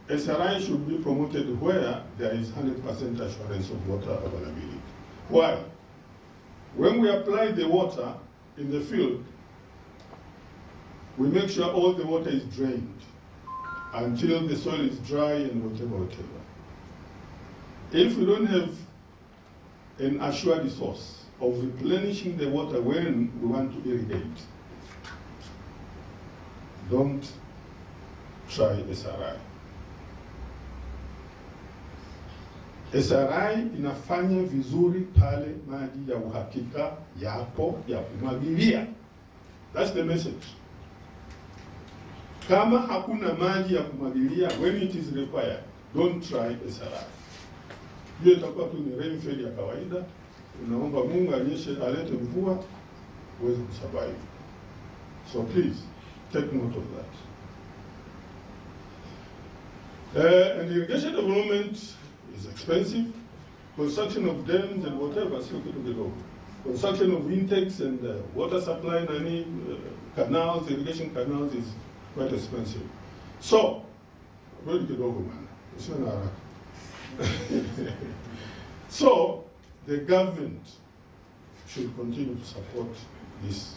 [SPEAKER 3] SRI should be promoted where there is 100% assurance of water availability. Why? When we apply the water in the field, we make sure all the water is drained until the soil is dry and whatever. If we don't have an assured source of replenishing the water when we want to irrigate, don't try SRI. SRI inafanya vizuri pale maji ya uhakika yapo ya kumwagilia. That's the message. Kama hakuna maji ya kumwagilia, when it is required, don't try SRI. Hiyo itakuwa tu ni rainfall ya kawaida. Unaomba Mungu alete mvua uweze kusurvive. So please, take note of that. And irrigation development is expensive. Construction of dams and whatever, construction of intakes and water supply, canals, irrigation canals is quite expensive. So, so the government should continue to support this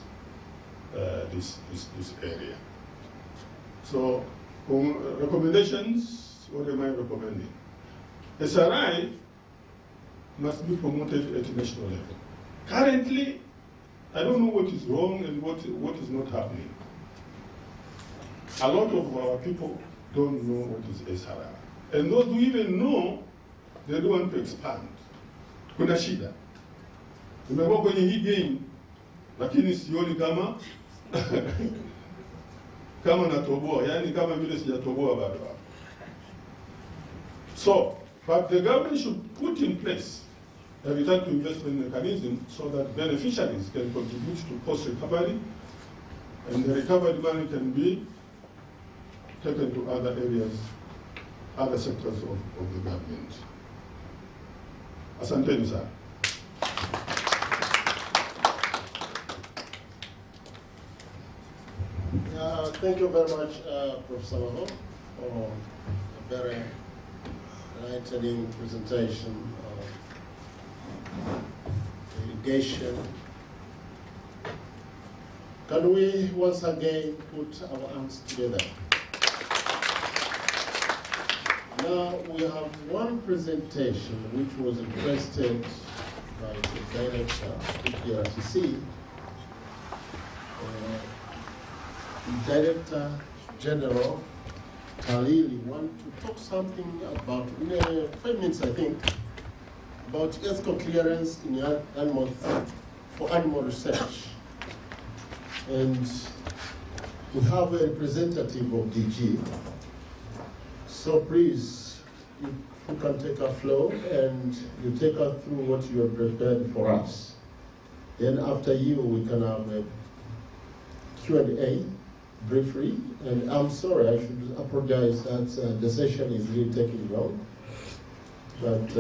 [SPEAKER 3] area. So, recommendations, what am I recommending? SRI must be promoted at national level. Currently, I don't know what is wrong and what is not happening. A lot of our people don't know what is SRI. And those who even know, they don't want to expand. Kuna shida. Tumekuwa kwenye hii game, lakini sioni kama kama natoboa, yani kama vile sijatoboa bado. So, but the government should put in place a return to investment mechanism so that beneficiaries can contribute to cost recovery, and the recovered money can be taken to other areas, other sectors of the government. Asanteni sana.
[SPEAKER 2] Thank you very much, Professor Maho, for a very enlightening presentation of irrigation. Can we once again put our hands together? Now we have one presentation which was requested by the director of the PRTC. Director General Kalili want to talk something about, in 5 minutes I think, about ethical clearance in for animal research. And we have a representative of DG, So please, if you can take a flow and you take us through what you have prepared for us. Then after you, we can have a Q&A briefly. And I'm sorry, I should apologize that the session is really taking long. But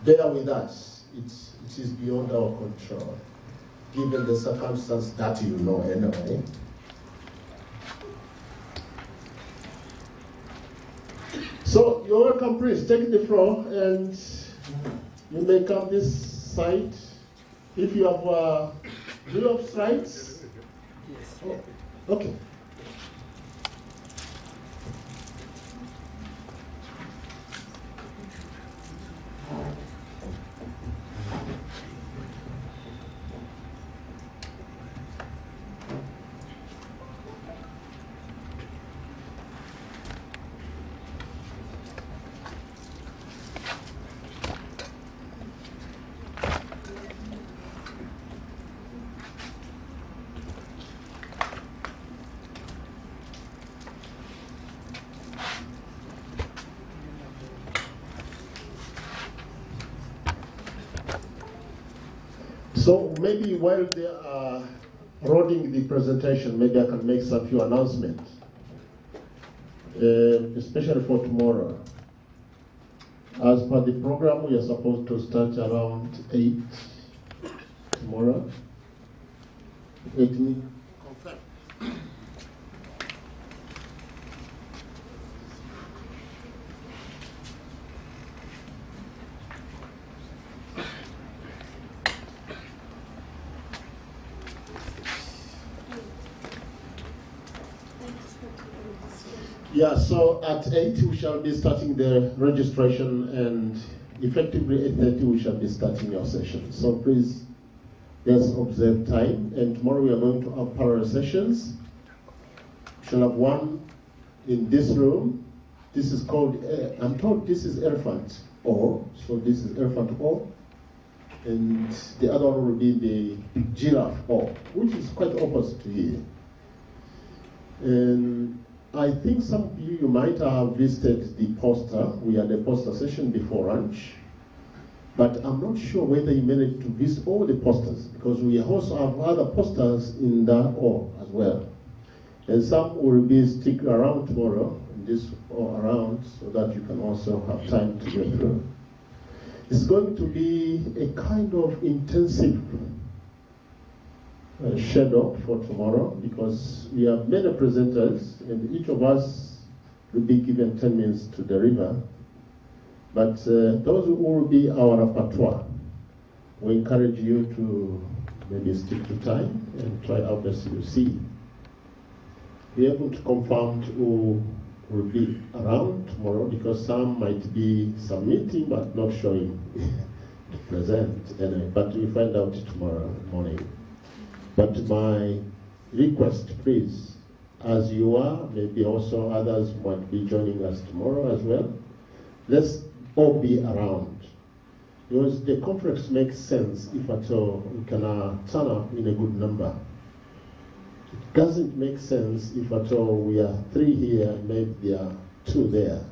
[SPEAKER 2] bear with us. It is beyond our control, given the circumstance that you know anyway. So you're welcome, please take the floor, and you may come this side. If you have do you have slides?
[SPEAKER 4] Yes.
[SPEAKER 2] Oh, okay. So maybe while they are rolling the presentation, maybe I can make some few announcements, especially for tomorrow. As per the program, we are supposed to start around 8 tomorrow. 8 confirm. Yeah, so at 8 we shall be starting the registration, and effectively 8:30 we shall be starting your session. So please, let's observe time. And tomorrow we are going to have parallel sessions. We shall have one in this room. This is called, I'm told this is Elephant O. So this is Elephant O. And the other one will be the Giraffe O, which is quite opposite to here. And I think some of you might have visited the poster. We had a poster session before lunch. But I'm not sure whether you managed to visit all the posters, because we also have other posters in that hall as well. And some will be stick around tomorrow, in this or around, so that you can also have time to go through. It's going to be a kind of intensive schedule for tomorrow, because we have many presenters and each of us will be given 10 minutes to deliver. But those who will be our repertoire, we encourage you to maybe stick to time and try our best to see. Be able to confirm who will be around tomorrow, because some might be submitting but not showing to present. Anyway, but we'll find out tomorrow morning. But my request, please, as you are, maybe also others might be joining us tomorrow as well, let's all be around. Because the conference makes sense if at all we can turn up in a good number. It doesn't make sense if at all we are 3 here and maybe there are 2 there.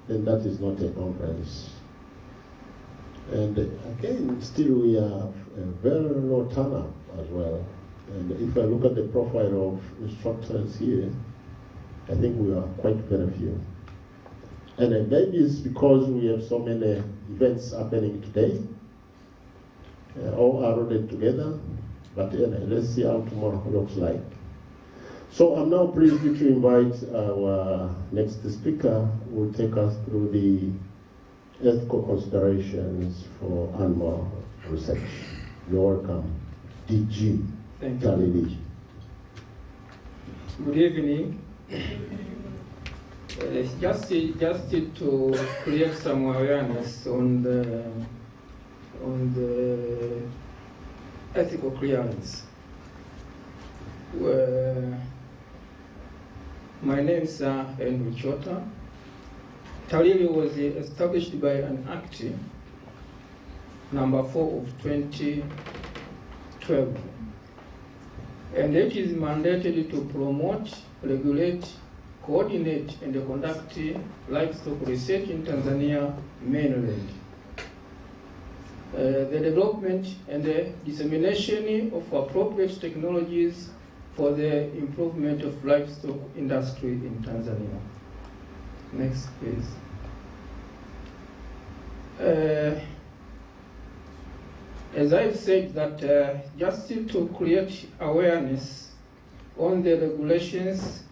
[SPEAKER 2] Then that is not a conference. And again, still we have a very low turnout as well. And if I look at the profile of instructors here, I think we are quite very few. And maybe it's because we have so many events happening today, all are loaded together. But anyway, let's see how tomorrow looks like. So I'm now pleased to invite our next speaker, who will take us through the ethical considerations for animal research. You're welcome, DG.
[SPEAKER 4] Thank you. Good evening. Just to create some awareness on the ethical clearance. My name is Henry Chota. Talili was established by an Act number 4 of 2012. And it is mandated to promote, regulate, coordinate and conduct livestock research in Tanzania mainland. The development and the dissemination of appropriate technologies for the improvement of livestock industry in Tanzania. Next, please. As I've said, that just to create awareness on the regulations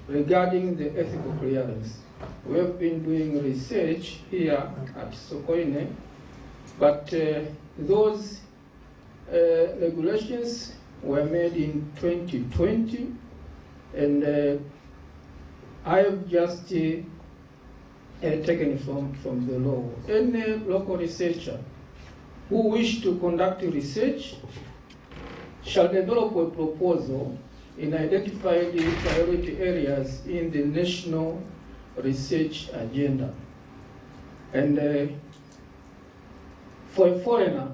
[SPEAKER 4] regarding the ethical clearance, we have been doing research here at SOKOINE, but those regulations were made in 2020, and I have just taken from the law. Any local researcher who wish to conduct research shall develop a proposal in identified priority areas in the national research agenda. And for a foreigner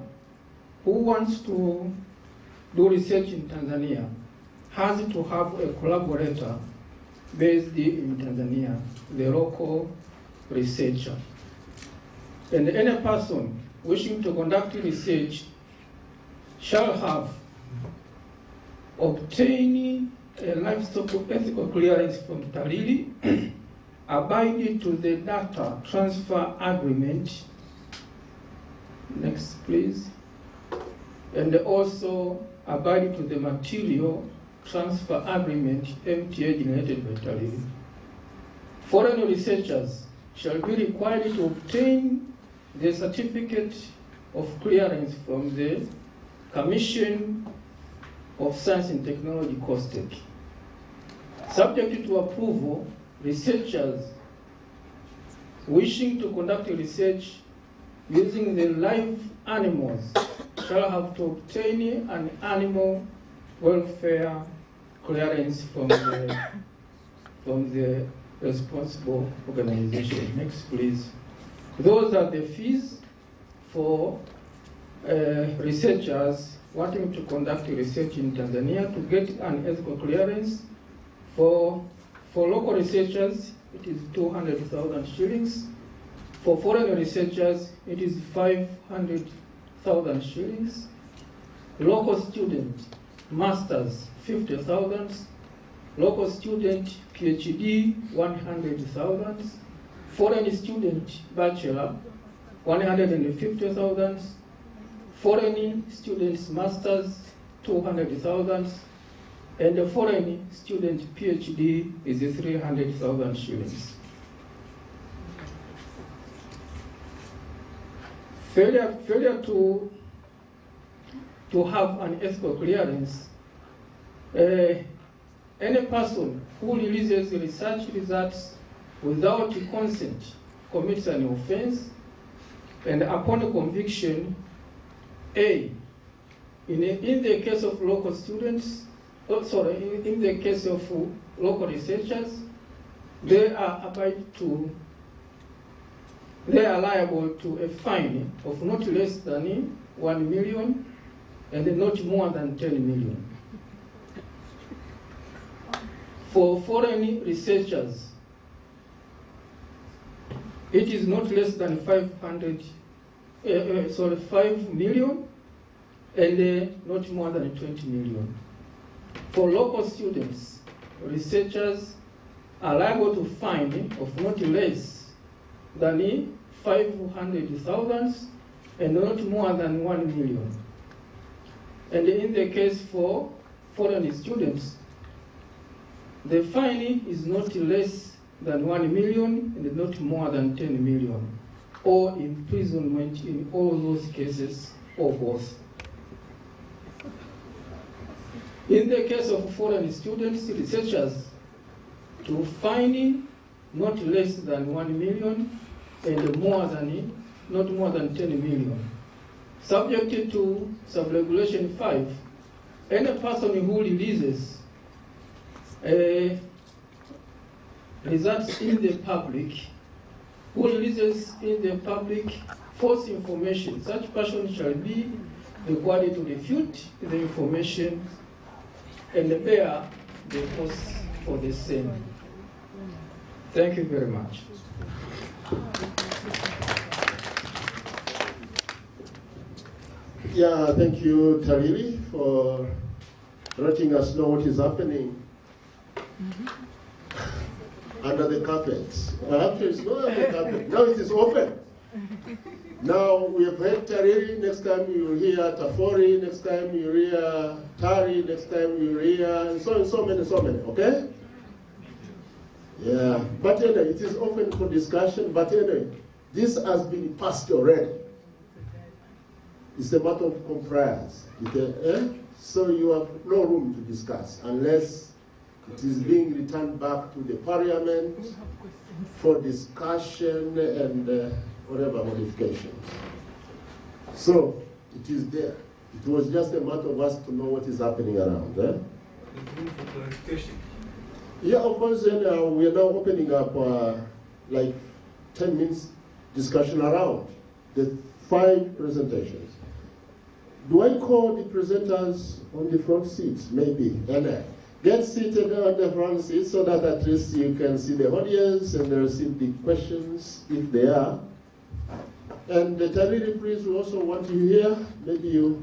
[SPEAKER 4] who wants to do research in Tanzania has to have a collaborator based in Tanzania, the local researcher. And any person wishing to conduct research shall have obtained a livestock ethical clearance from TALIRI, abiding to the data transfer agreement. Next, please. And also abiding to the material transfer agreement MTA generated by TALIRI. Foreign researchers shall be required to obtain the certificate of clearance from the Commission of Science and Technology, COSTECH. Subject to approval, researchers wishing to conduct research using the live animals shall have to obtain an animal welfare clearance from the responsible organization. Next, please. Those are the fees for researchers wanting to conduct research in Tanzania to get an ethical clearance. For local researchers, it is 200,000 shillings. For foreign researchers, it is 500,000 shillings. Local student, masters, 50,000. Local student, PhD, 100,000. Foreign student, bachelor, 150,000. Foreign students, masters, 200,000. And the foreign student PhD is 300,000 shillings. Failure to have an ethical clearance, any person who releases research results without consent commits an offense, and upon conviction, in the case of local students, in the case of local researchers, they are liable to a fine of not less than 1 million and not more than 10 million. For foreign researchers, it is not less than 5 million and not more than 20 million. For local students, researchers are liable to fine of not less than 500,000 and not more than 1 million. And in the case for foreign students, the fine is not less than 1 million and not more than 10 million, or imprisonment in all those cases, or both. In the case of foreign students, researchers to fine not less than 1 million and not more than 10 million. Subject to Subregulation 5, any person who releases results in the public, false information, such person shall be required to refute the information and bear the cost for the same. Thank you very much.
[SPEAKER 2] Yeah, thank you, Tariri, for letting us know what is happening under the carpet. Actually, it's not under the carpet. Now it is open. Now we have heard Tariri, next time you will hear Tafori, next time you will hear Tari, next time you will hear, and so many, okay? Yeah, but anyway, it is open for discussion, but anyway, this has been passed already. It's a matter of compliance. So you have no room to discuss unless it is being returned back to the parliament for discussion and whatever modifications. So it is there. It was just a matter of us to know what is happening around.
[SPEAKER 5] There's room for clarification.
[SPEAKER 2] Yeah, of course, we are now opening up like 10 minutes discussion around the 5 presentations. Do I call the presenters on the front seats? Maybe. And get seated on the front seat so that at least you can see the audience and receive the questions if they are. And the Tariri, please, we also want you here. Maybe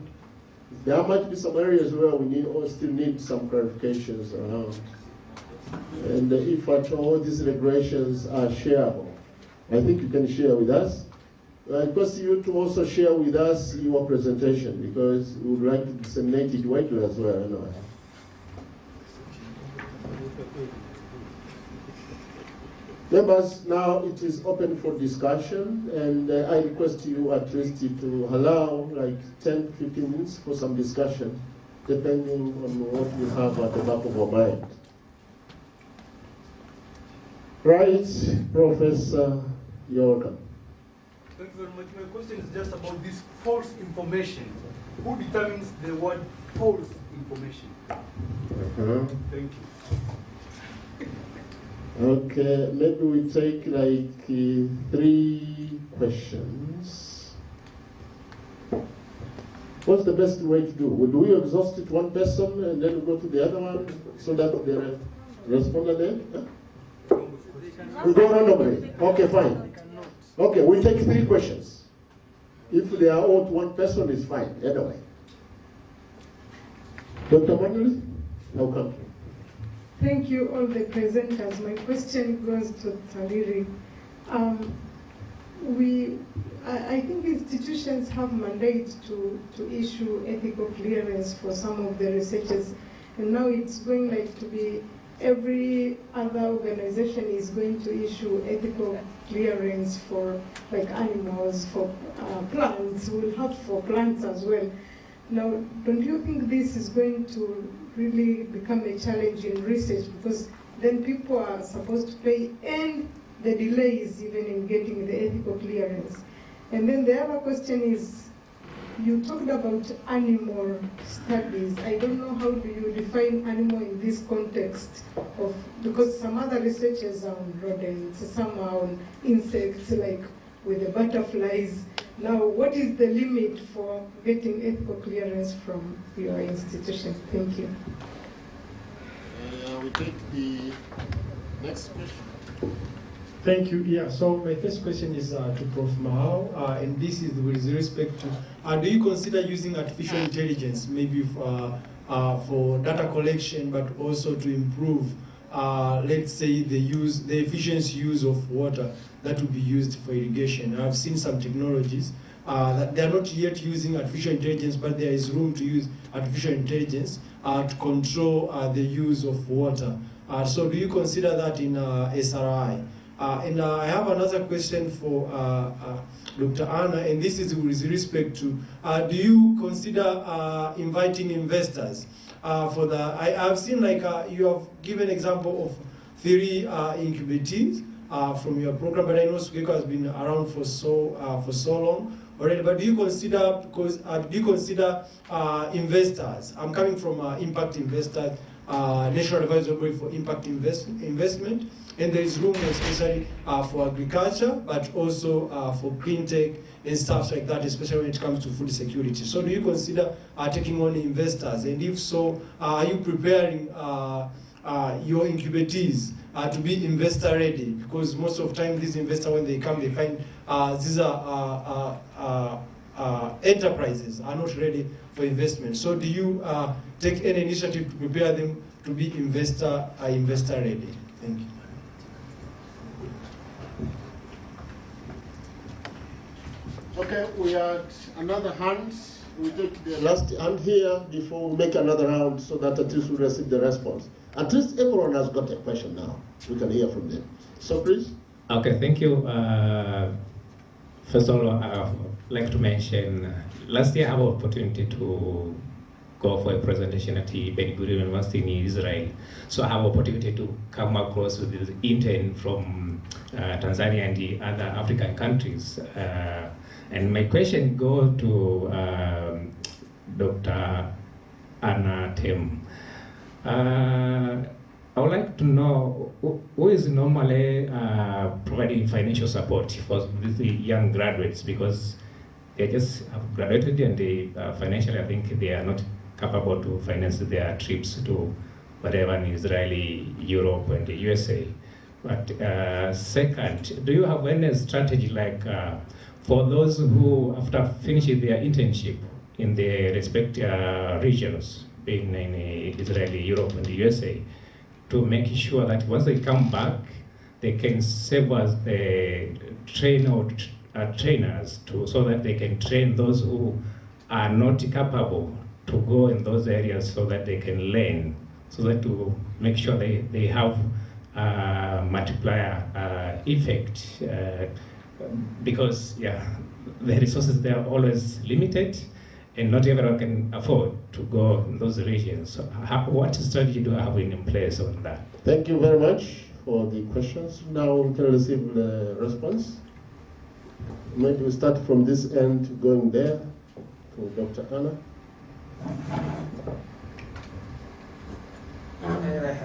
[SPEAKER 2] there might be some areas where we still need some clarifications around. And if at all these regulations are shareable, I think you can share with us. I request you to also share with us your presentation because we would like to disseminate it widely as well. Anyway. Members, now it is open for discussion, and I request you at least to allow like 10, 15 minutes for some discussion, depending on what you have at the back of our mind. Right, Professor, you're welcome.
[SPEAKER 5] Thank you very much. My question is just about this false information. Who determines the word false information? Thank you.
[SPEAKER 2] Okay, maybe we take like 3 questions. What's the best way to do? Do we exhaust it one person and then we go to the other one so that the responder there? We go randomly. Okay, fine. Okay, we take 3 questions. If they are all to one person, it's fine. Anyway. Dr. Manley, how come?
[SPEAKER 6] Thank you, all the presenters. My question goes to Tariri. I think institutions have mandate to issue ethical clearance for some of the researchers, and now it's going like to be every other organization is going to issue ethical clearance for like animals, for plants. We'll have for plants as well. Now, don't you think this is going to really become a challenge in research, because then people are supposed to pay and the delays even in getting the ethical clearance? And then the other question is, you talked about animal studies. I don't know how do you define animal in this context of, because some other researchers are on rodents, some are on insects like with the butterflies. Now, what is the limit for getting ethical clearance from your institution? Thank you.
[SPEAKER 2] We take the next question.
[SPEAKER 7] Thank you. Yeah, so my first question is to Prof. Mahao, and this is with respect to, do you consider using artificial intelligence maybe for data collection, but also to improve, let's say, the efficient use of water that will be used for irrigation? I've seen some technologies that they are not yet using artificial intelligence, but there is room to use artificial intelligence to control the use of water. So do you consider that in SRI? And I have another question for Dr. Anna, and this is with respect to, do you consider inviting investors for the, I've seen like you have given example of 3 incubators from your program, but I know SOKOINE has been around for so long already. But do you consider, investors? I'm coming from impact investors, National Advisory Body for Impact Investment, and there is room especially for agriculture, but also for clean tech and stuff like that, especially when it comes to food security. So do you consider taking on investors? And if so, are you preparing your incubators to be investor ready? Because most of the time these investors, when they come, they find these enterprises are not ready for investment. So do you take any initiative to prepare them to be investor ready? Thank you.
[SPEAKER 2] Okay, we had another hand. We take the last hand here before we make another round so that at least we receive the response. At least everyone has got a question now. We can hear from them. So please.
[SPEAKER 8] Okay, thank you. First of all, I would like to mention, last year I had an opportunity to go for a presentation at the Ben Gurion University in Israel. So I have an opportunity to come across with this intern from Tanzania and the other African countries. And my question goes to Dr. Anna Tem. I would like to know who is normally providing financial support for these young graduates, because they just have graduated and they financially, I think they are not capable to finance their trips to whatever in Israeli, Europe, and the USA. But second, do you have any strategy like for those who, after finishing their internship in their respective regions, being in Israeli, Europe, and the USA, to make sure that once they come back, they can serve as the trainers so that they can train those who are not capable to go in those areas so that they can learn, so that to make sure they have multiplier effect, because the resources they are always limited and not everyone can afford to go in those regions. So what strategy do I have in place on that?
[SPEAKER 2] Thank you very much for the questions. Now we can receive the response. Maybe we start from this end going there to Dr. Anna.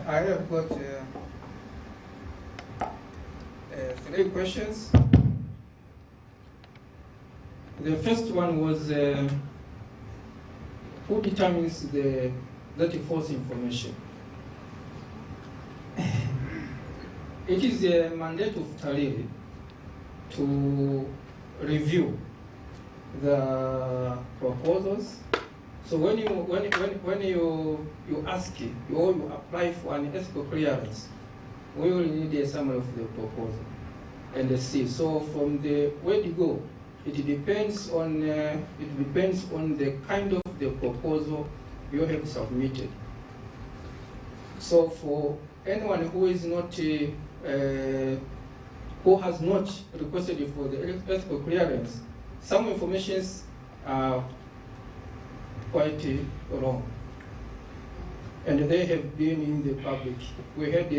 [SPEAKER 4] I have got 3 questions. The first one was who determines that false information? It is a mandate of Tariri to review the proposals. So when you ask or you apply for an ethical clearance, we will need a summary of the proposal and the C. So from the where you go, it depends on the kind of the proposal you have submitted. So for anyone who is not who has not requested for the ethical clearance, some informations are quite wrong, and they have been in the public. We had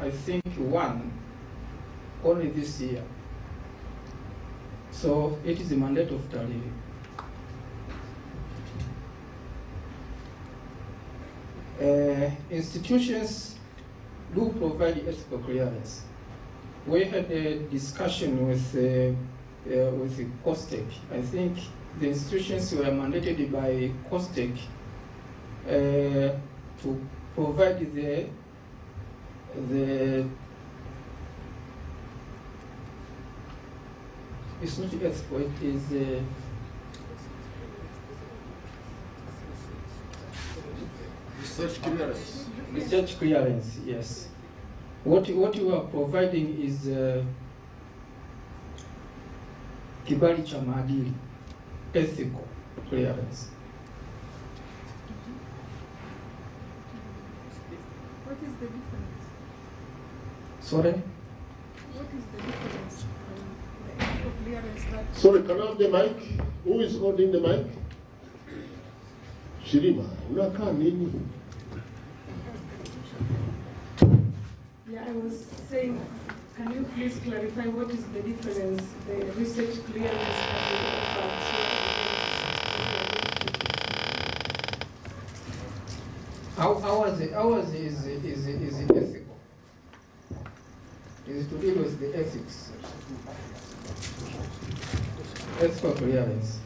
[SPEAKER 4] I think one only this year. So it is the mandate of Tariri. Institutions do provide ethical clearance. We had a discussion with COSTECH. I think the institutions were mandated by COSTECH to provide the it's not ethical, it is
[SPEAKER 2] Research clearance.
[SPEAKER 4] Research clearance, yes. What you are providing is kibali cha maadili, ethical clearance.
[SPEAKER 6] What is the difference?
[SPEAKER 4] Sorry?
[SPEAKER 6] What is the difference from the ethical clearance that...
[SPEAKER 2] Sorry, can I have the mic? Who is holding the mic? Shirima, unakaa nini?
[SPEAKER 6] Yeah, I was saying, can you please clarify what is the difference, the research clearance that you offer?
[SPEAKER 4] Ours is ethical. Is to deal with the ethics. Ethical clearance.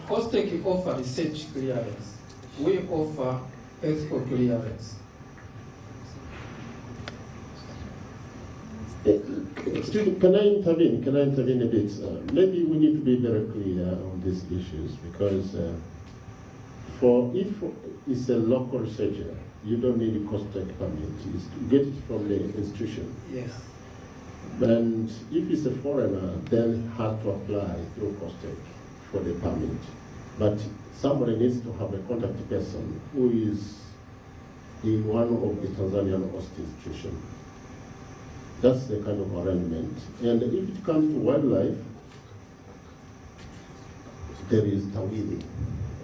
[SPEAKER 4] COSTECH offer research clearance. we offer ethical clearance.
[SPEAKER 2] Excuse me, can I intervene? Can I intervene a bit? Maybe we need to be very clear on these issues because if it's a local researcher, you don't need a cost-take permit. You get it from the institution.
[SPEAKER 4] Yes.
[SPEAKER 2] And if it's a foreigner, then have to apply through cost-take for the permit. But somebody needs to have a contact person who is in one of the Tanzanian host institutions. That's the kind of arrangement. And if it comes to wildlife, there is Tawili,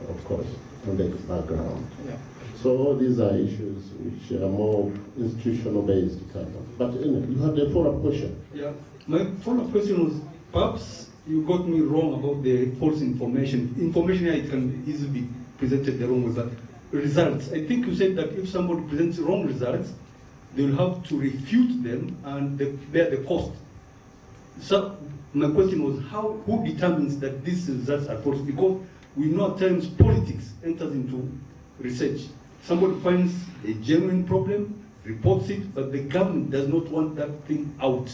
[SPEAKER 2] of course, on the background.
[SPEAKER 4] Yeah.
[SPEAKER 2] So all these are issues which are more institutional based kind of. But anyway, you had a follow-up question.
[SPEAKER 5] Yeah, my follow-up question was, perhaps you got me wrong about the false information. Information here, it can easily be presented the wrong way, but results. I think you said that if somebody presents wrong results, they will have to refute them and they bear the cost. So my question was, who determines that these results are false? Because we know at times politics enters into research. Somebody finds a genuine problem, reports it, but the government does not want that thing out.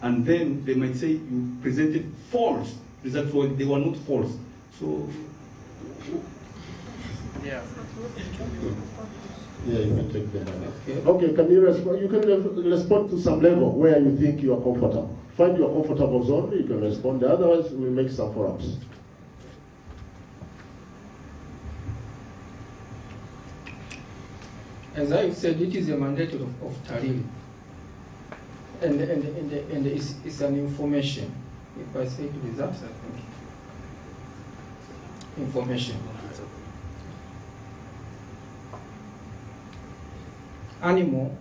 [SPEAKER 5] And then they might say you presented false results when they were not false. So,
[SPEAKER 4] yeah.
[SPEAKER 2] Yeah, you can take that. Okay, can you respond? You can respond to some level where you think you are comfortable. Find your comfortable zone, you can respond. Otherwise, we'll make some follow-ups.
[SPEAKER 4] As I said, it is a mandate of Tarili. And it's an information. If I say results, I think. Information. Animal,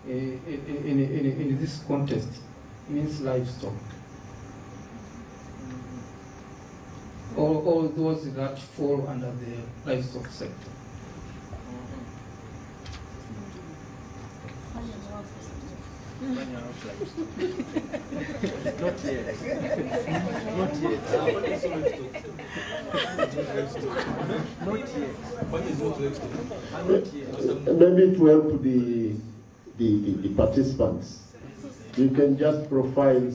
[SPEAKER 4] in this context, means livestock. All those that fall under the livestock sector.
[SPEAKER 9] Not yet. Not yet.
[SPEAKER 2] Maybe to help the participants, you can just profile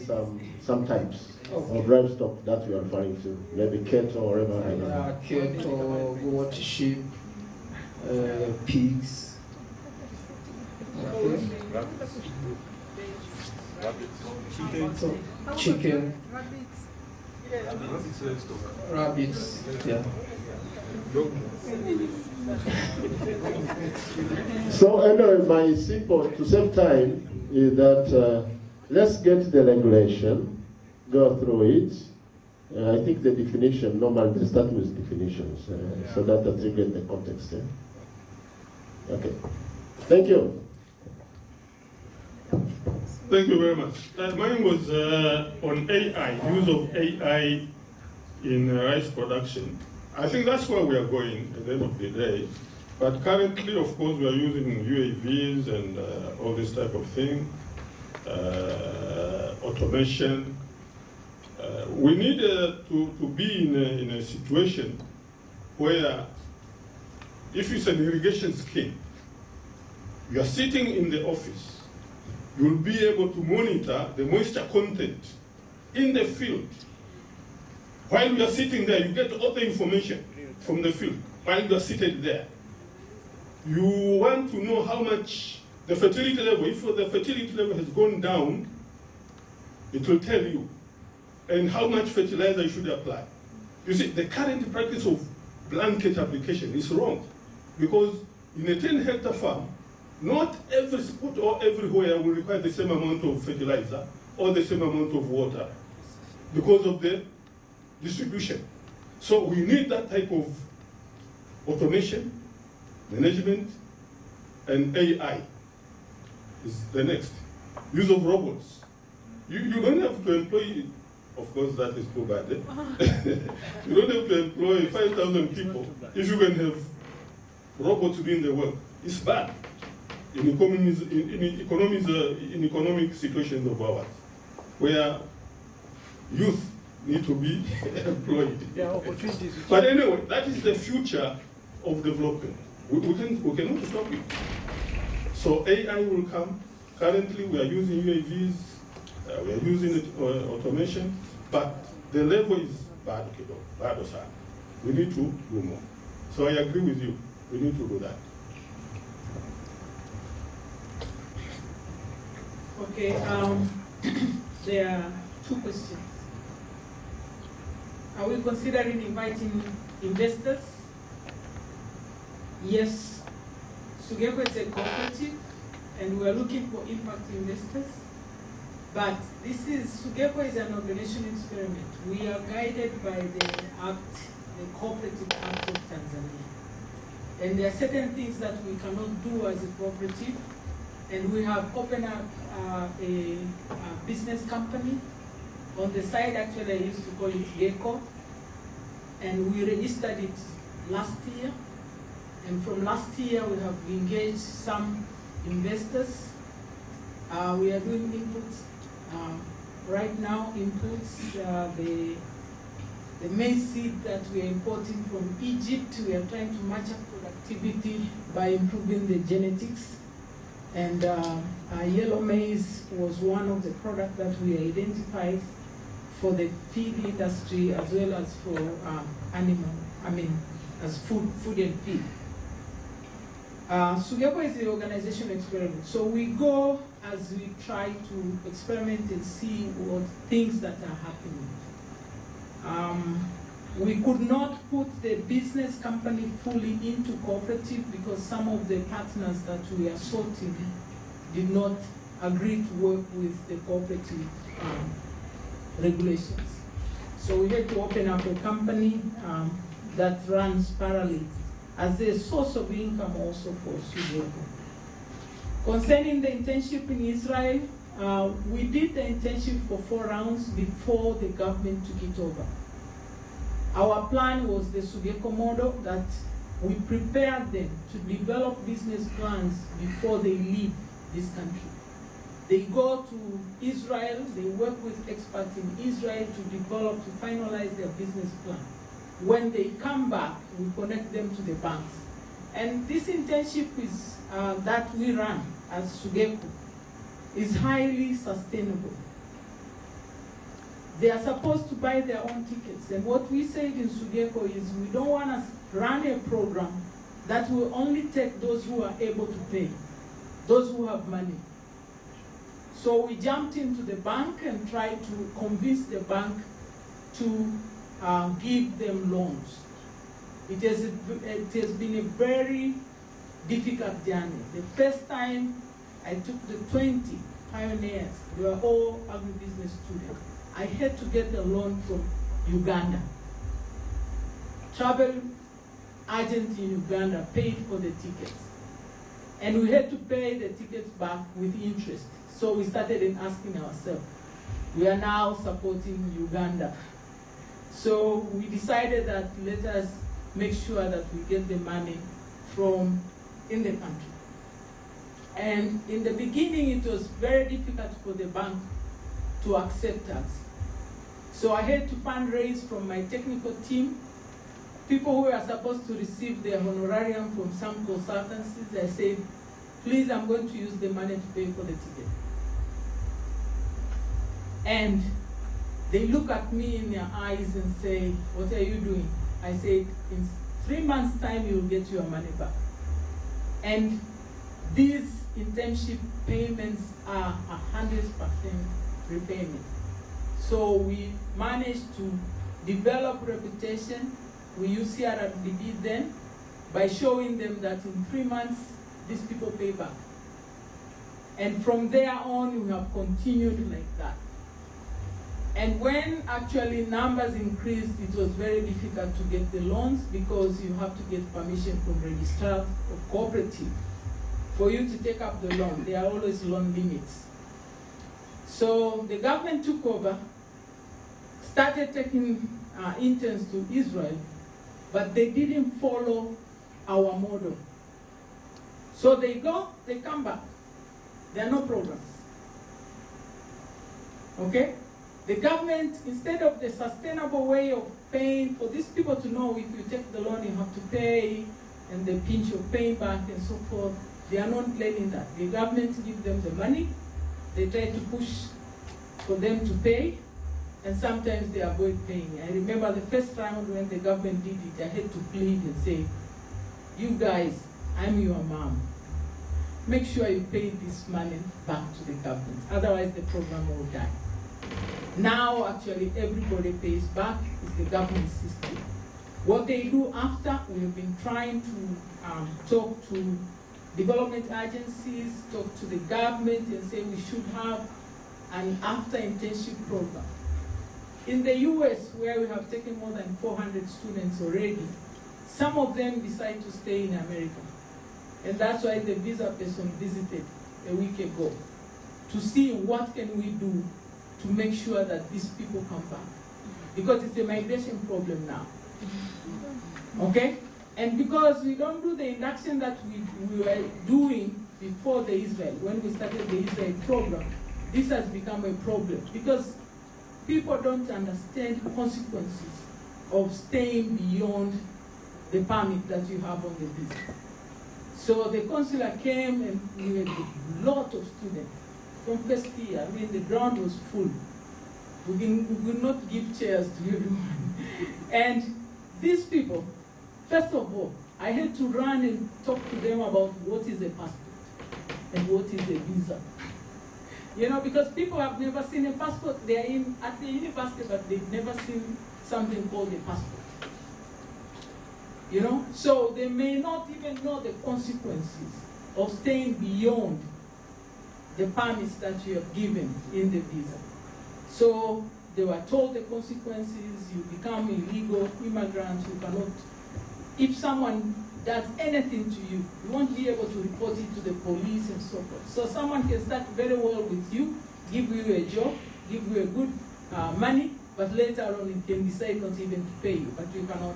[SPEAKER 2] some types of livestock that you are referring to. Maybe cattle or whatever. I don't know.
[SPEAKER 4] Cattle, goat, sheep, pigs. Okay. Chicken. Rabbits. Yeah.
[SPEAKER 2] So anyway, my simple, to save time, is that let's get the regulation, go through it. I think the definition, normally they start with definitions, so that you get the context. Okay. Thank you.
[SPEAKER 3] Thank you very much. Mine was on AI, use of AI in rice production. I think that's where we are going at the end of the day. But currently, of course, we are using UAVs and all this type of thing, automation. We need to be in a situation where if it's an irrigation scheme, you are sitting in the office, you'll be able to monitor the moisture content in the field. While you are sitting there, you get all the information from the field while you are seated there. You want to know how much the fertility level, if the fertility level has gone down, it will tell you, and how much fertilizer you should apply. You see, the current practice of blanket application is wrong, because in a 10-hectare farm, not every spot or everywhere will require the same amount of fertilizer or the same amount of water because of the distribution. So we need that type of automation, management, and AI is the next. Use of robots. You don't have to employ, of course that is too bad. You don't have to employ 5,000 people if you can have robots doing the work. It's bad. In economic situations of ours, where youth need to be employed.
[SPEAKER 9] Yeah, opportunities.
[SPEAKER 3] But anyway, that is the future of development. We cannot stop it. So AI will come. Currently, we are using UAVs, we are using automation, but the level is bad, bad or sad. We need to do more. So I agree with you. We need to do that.
[SPEAKER 1] Okay, there are two questions. Are we considering inviting investors? Yes. SOKOINE is a cooperative, and we are looking for impact investors. But SOKOINE is an organization experiment. We are guided by the Act, the Cooperative Act of Tanzania. And there are certain things that we cannot do as a cooperative. And we have opened up a business company. On the side, actually, I used to call it GECO. And we registered it last year. And from last year, we have engaged some investors. We are doing inputs. Right now, inputs, the maize seed that we are importing from Egypt, we are trying to match up productivity by improving the genetics. And yellow maize was one of the products that we identified for the feed industry as well as for as food and feed. SOKOINE is the organization experiment. So we go as we try to experiment and see what things that are happening. We could not put the business company fully into cooperative because some of the partners that we are sorting did not agree to work with the cooperative regulations. So we had to open up a company that runs parallel as a source of income also for SOKOINE. Concerning the internship in Israel, we did the internship for 4 rounds before the government took it over. Our plan was the SOKOINE model that we prepared them to develop business plans before they leave this country. They go to Israel, they work with experts in Israel to develop, to finalize their business plan. When they come back, we connect them to the banks. And this internship is that we run as SOKOINE is highly sustainable. They are supposed to buy their own tickets. And what we said in SOKOINE is we don't want to run a program that will only take those who are able to pay, those who have money. So we jumped into the bank and tried to convince the bank to give them loans. It has been a very difficult journey. The first time I took the 20 pioneers, they were all agribusiness students. I had to get a loan from Uganda. Travel agent in Uganda paid for the tickets. And we had to pay the tickets back with interest. So we started asking ourselves, we are now supporting Uganda. So we decided that let us make sure that we get the money from in the country. And in the beginning, it was very difficult for the bank to accept us. So I had to fundraise from my technical team, people who are supposed to receive their honorarium from some consultancies. I said, please, I'm going to use the money to pay for the ticket. And they look at me in their eyes and say, what are you doing? I said, in 3 months' time, you'll get your money back. And these internship payments are 100% repayment. So we managed to develop reputation. We use CRDB then by showing them that in 3 months, these people pay back. And from there on, we have continued like that. And when actually numbers increased, it was very difficult to get the loans because you have to get permission from registrar of cooperative for you to take up the loan. There are always loan limits. So the government took over, started taking interns to Israel, but they didn't follow our model. So they go, they come back. There are no programs. Okay? The government, instead of the sustainable way of paying for these people to know if you take the loan, you have to pay and the pinch of paying back and so forth. They are not planning that. The government gives them the money, they try to push for them to pay, and sometimes they avoid paying. I remember the first time when the government did it, I had to plead and say, you guys, I'm your mom. Make sure you pay this money back to the government, otherwise the program will die. Now, actually, everybody pays back. It's the government system. What they do after, we've been trying to talk to development agencies, talk to the government, and say we should have an after-internship program. In the US, where we have taken more than 400 students already, some of them decide to stay in America. And that's why the visa person visited a week ago, to see what can we do to make sure that these people come back. Because it's a migration problem now. Okay? And because we don't do the induction that we were doing before the Israel, when we started the Israel program, this has become a problem. Because people don't understand consequences of staying beyond the permit that you have on the visa. So the consular came and we had a lot of students from first year. I mean, the ground was full. We could not give chairs to everyone. And these people, first of all, I had to run and talk to them about what is a passport and what is a visa. You know, because people have never seen a passport. They are at the university, but they've never seen something called a passport. You know, so they may not even know the consequences of staying beyond the permits that you have given in the visa. So they were told the consequences. You become illegal immigrants. You cannot, if someone does anything to you, you won't be able to report it to the police and so forth. So someone can start very well with you, give you a job, give you a good money, but later on it can decide not even to pay you, but you cannot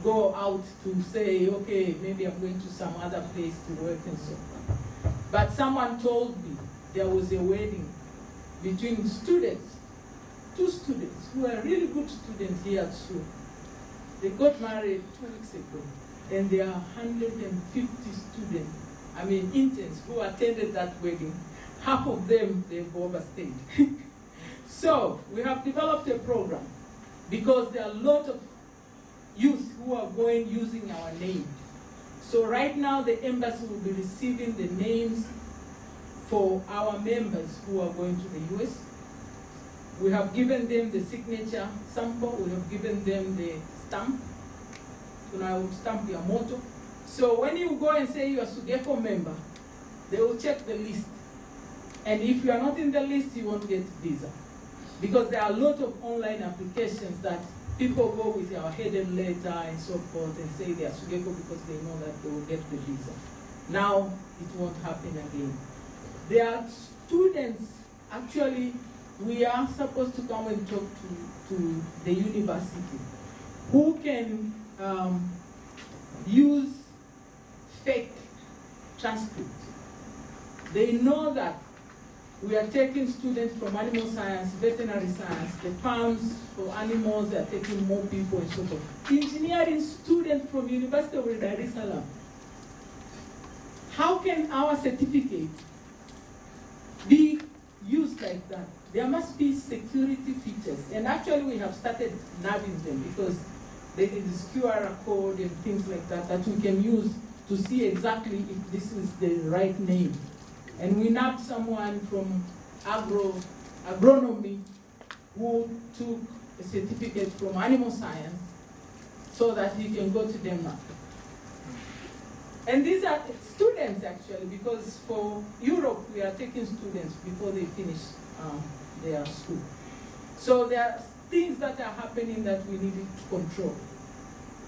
[SPEAKER 1] go out to say, okay, maybe I'm going to some other place to work and so on. But someone told me there was a wedding between students, 2 students who are really good students here at school. They got married 2 weeks ago, and there are 150 students, I mean interns, who attended that wedding. Half of them, they've overstayed. So we have developed a program because there are a lot of youth who are going using our name. So right now the embassy will be receiving the names for our members who are going to the US. We have given them the signature sample, we have given them the stamp, so I will stamp your motto. So when you go and say you're a SOGECO member, they will check the list. And if you are not in the list, you won't get visa. Because there are a lot of online applications that people go with our headed letter and so forth and say they are SOGECO because they know that they will get the visa. Now, it won't happen again. There are students, actually, we are supposed to come and talk to the university who can use fake transcript. They know that we are taking students from animal science, veterinary science, the farms for animals, they are taking more people and so forth. Engineering students from University of Dar es Salaam. How can our certificate be used like that? There must be security features. And actually we have started nabbing them because there is this QR code and things like that that we can use to see exactly if this is the right name. And we nabbed someone from agronomy who took a certificate from animal science so that he can go to Denmark. And these are students actually, because for Europe we are taking students before they finish their school. So there are things that are happening that we need to control.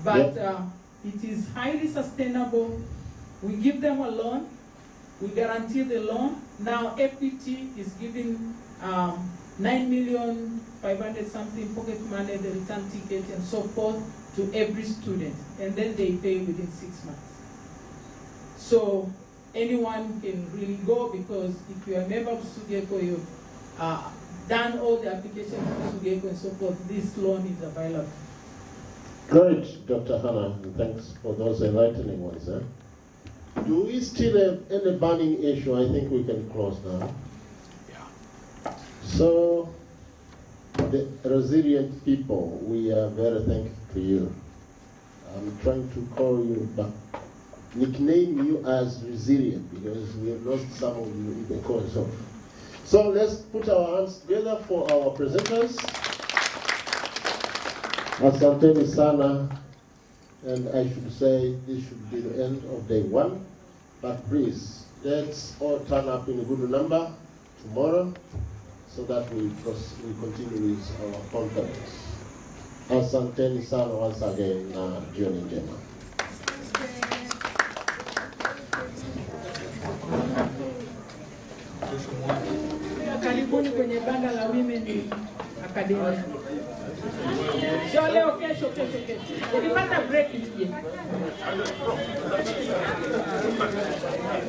[SPEAKER 1] But it is highly sustainable. We give them a loan. We guarantee the loan. Now Equity is giving 9,500,000 something pocket money, the return ticket and so forth to every student. And then they pay within 6 months. So anyone can really go, because if you are a member of SOGECO, you've done all the applications to SOGECO and so forth, this loan is available.
[SPEAKER 2] Great, Dr. Hannah, and thanks for those enlightening ones. Do we still have any burning issue? I think we can close now. Yeah. So, the resilient people, we are very thankful to you. I'm trying to call you back, nickname you as resilient, because we have lost some of you in the course of. So let's put our hands together for our presenters. Asanteni sana, and I should say this should be the end of day one, but please, let's all turn up in a good number tomorrow so that we continue with our conference. Asanteni sana once again na jioni njema.
[SPEAKER 1] Karibuni kwenye banda la Women Academy. Sio leo, kesho. Ukipata break